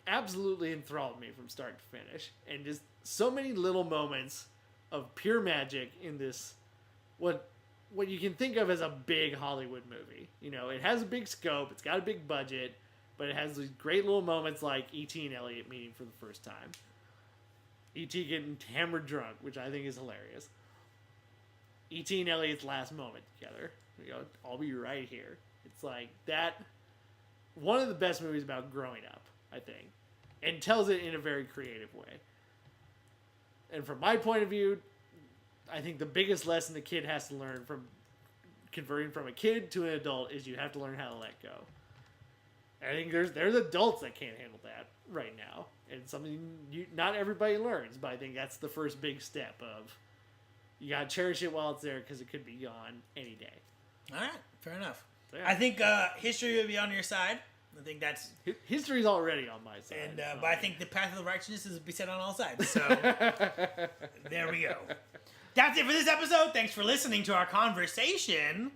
absolutely enthralled me from start to finish. And just so many little moments of pure magic in this, what you can think of as a big Hollywood movie. You know, it has a big scope, it's got a big budget, but it has these great little moments like E.T. and Elliot meeting for the first time. E.T. getting hammered drunk, which I think is hilarious. E.T. and Elliot's last moment together. You know, I'll be right here. It's like that. one of the best movies about growing up, I think, and tells it in a very creative way. And from my point of view, I think the biggest lesson the kid has to learn from converting from a kid to an adult is you have to learn how to let go. I think there's adults that can't handle that right now, and something not everybody learns. But I think that's the first big step of you gotta cherish it while it's there because it could be gone any day. All right, fair enough. So, yeah. I think history will be on your side. I think that's history's already on my side. and but I think the path of the righteousness is beset on all sides. So there we go. That's it for this episode. Thanks for listening to our conversation.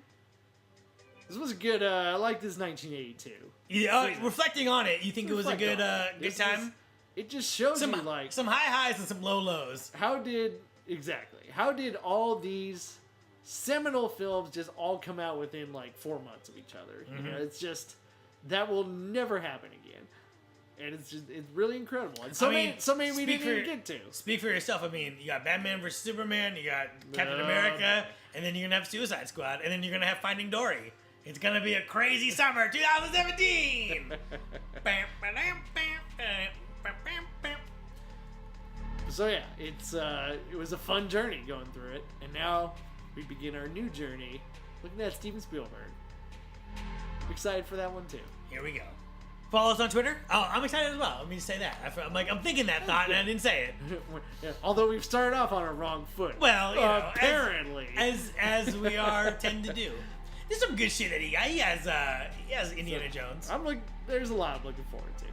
This was a good. I like this 1982. Yeah, reflecting on it, you think it was a good good time? It just shows you like some high highs and some low lows. How did all these seminal films just all come out within like 4 months of each other? Mm-hmm. You know, it's just that will never happen again, and it's really incredible. And so many we didn't even get to. Speak for yourself. I mean, you got Batman vs Superman, you got Captain America, and then you're gonna have Suicide Squad, and then you're gonna have Finding Dory. It's gonna be a crazy summer, 2017. So yeah, it was a fun journey going through it, and now we begin our new journey looking at Steven Spielberg. I'm excited for that one too. Here we go. Follow us on Twitter. Oh, I'm excited as well. Let me just say that. I'm thinking that thought and I didn't say it. Yeah, although we've started off on a wrong foot. Well, you know, apparently, as we tend to do. There's some good shit that he got. He has Indiana Jones. There's a lot I'm looking forward to.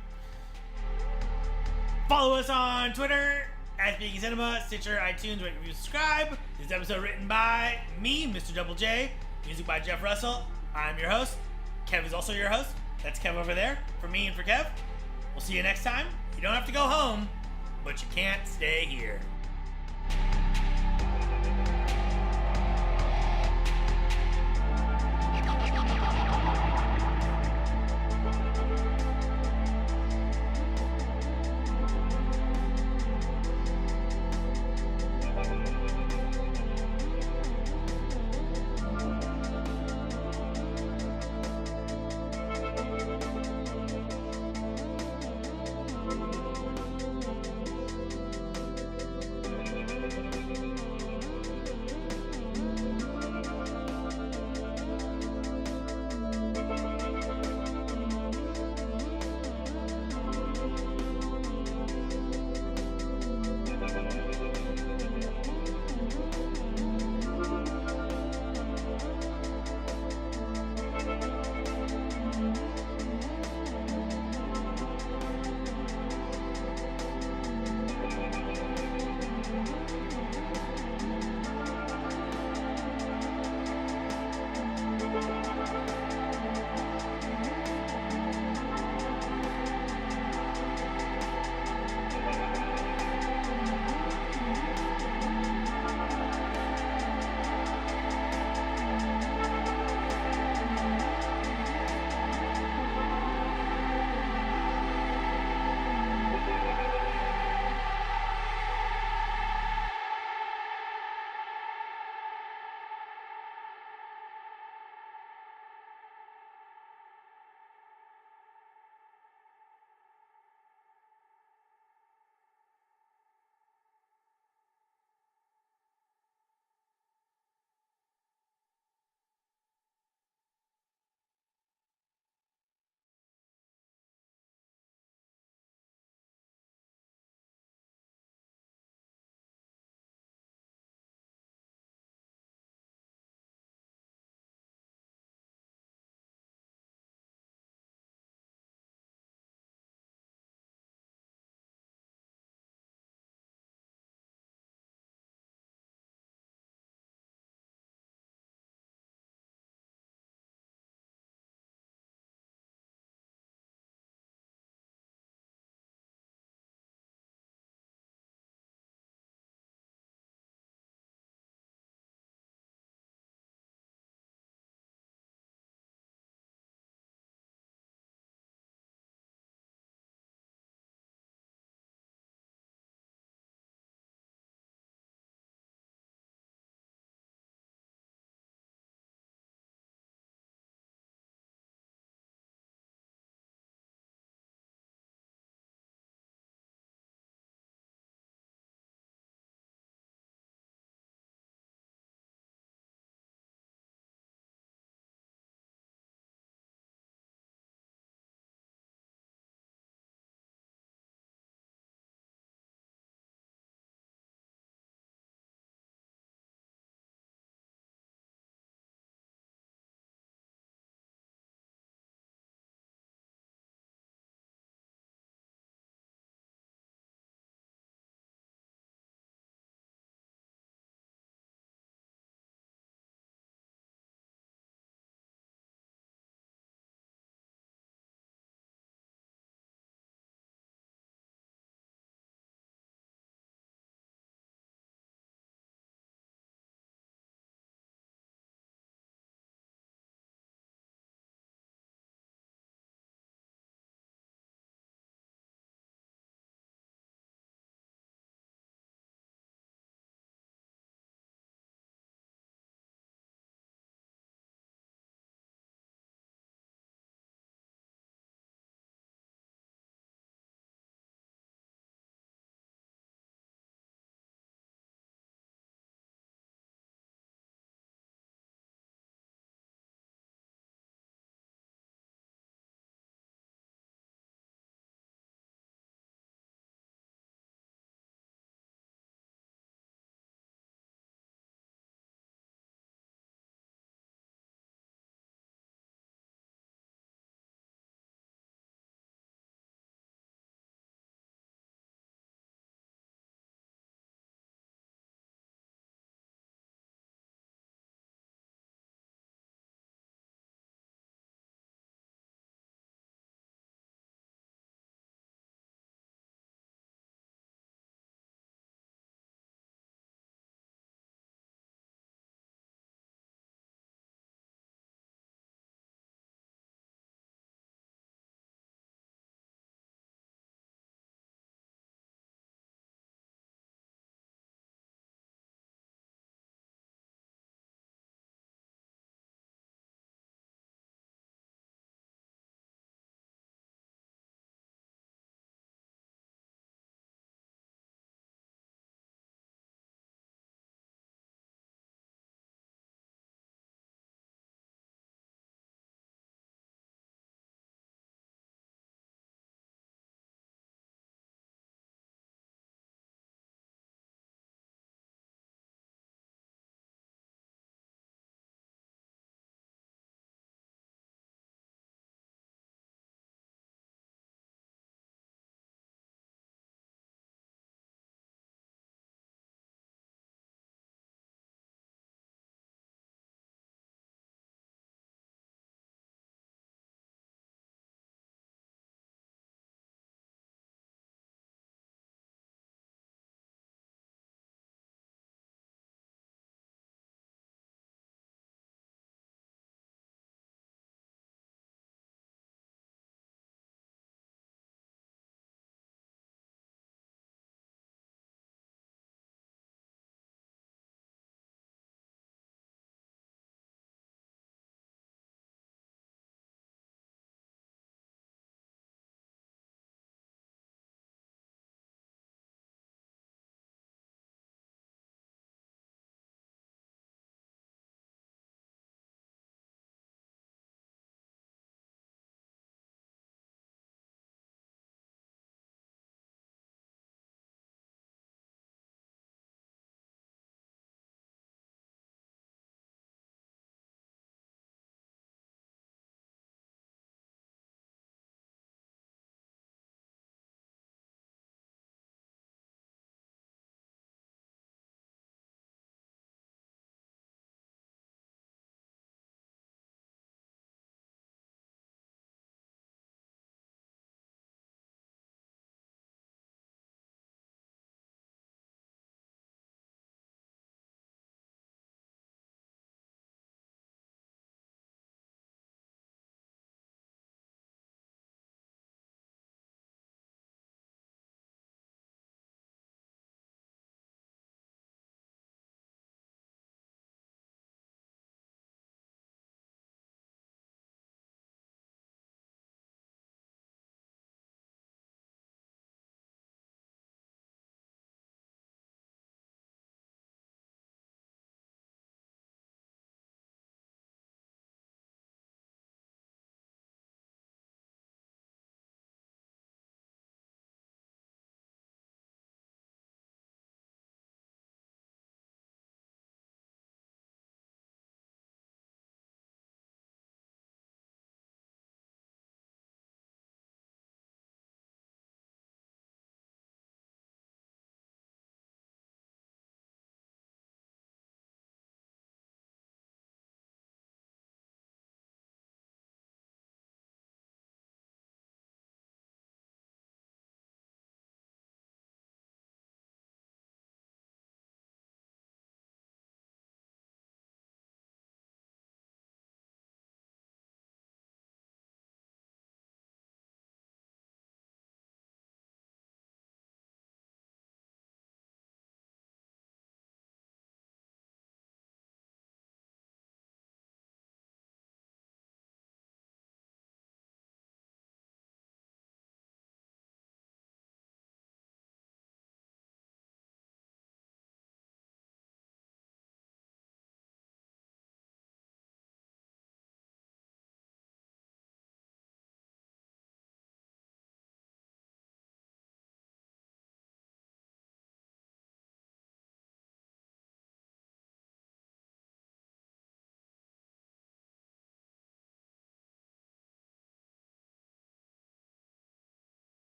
Follow us on Twitter at Speaking Cinema, Stitcher, iTunes, rate, review, subscribe. This episode written by me, Mr. Double J. Music by Jeff Russell. I'm your host. Kev is also your host. That's Kev over there. For me and for Kev. We'll see you next time. You don't have to go home, but you can't stay here.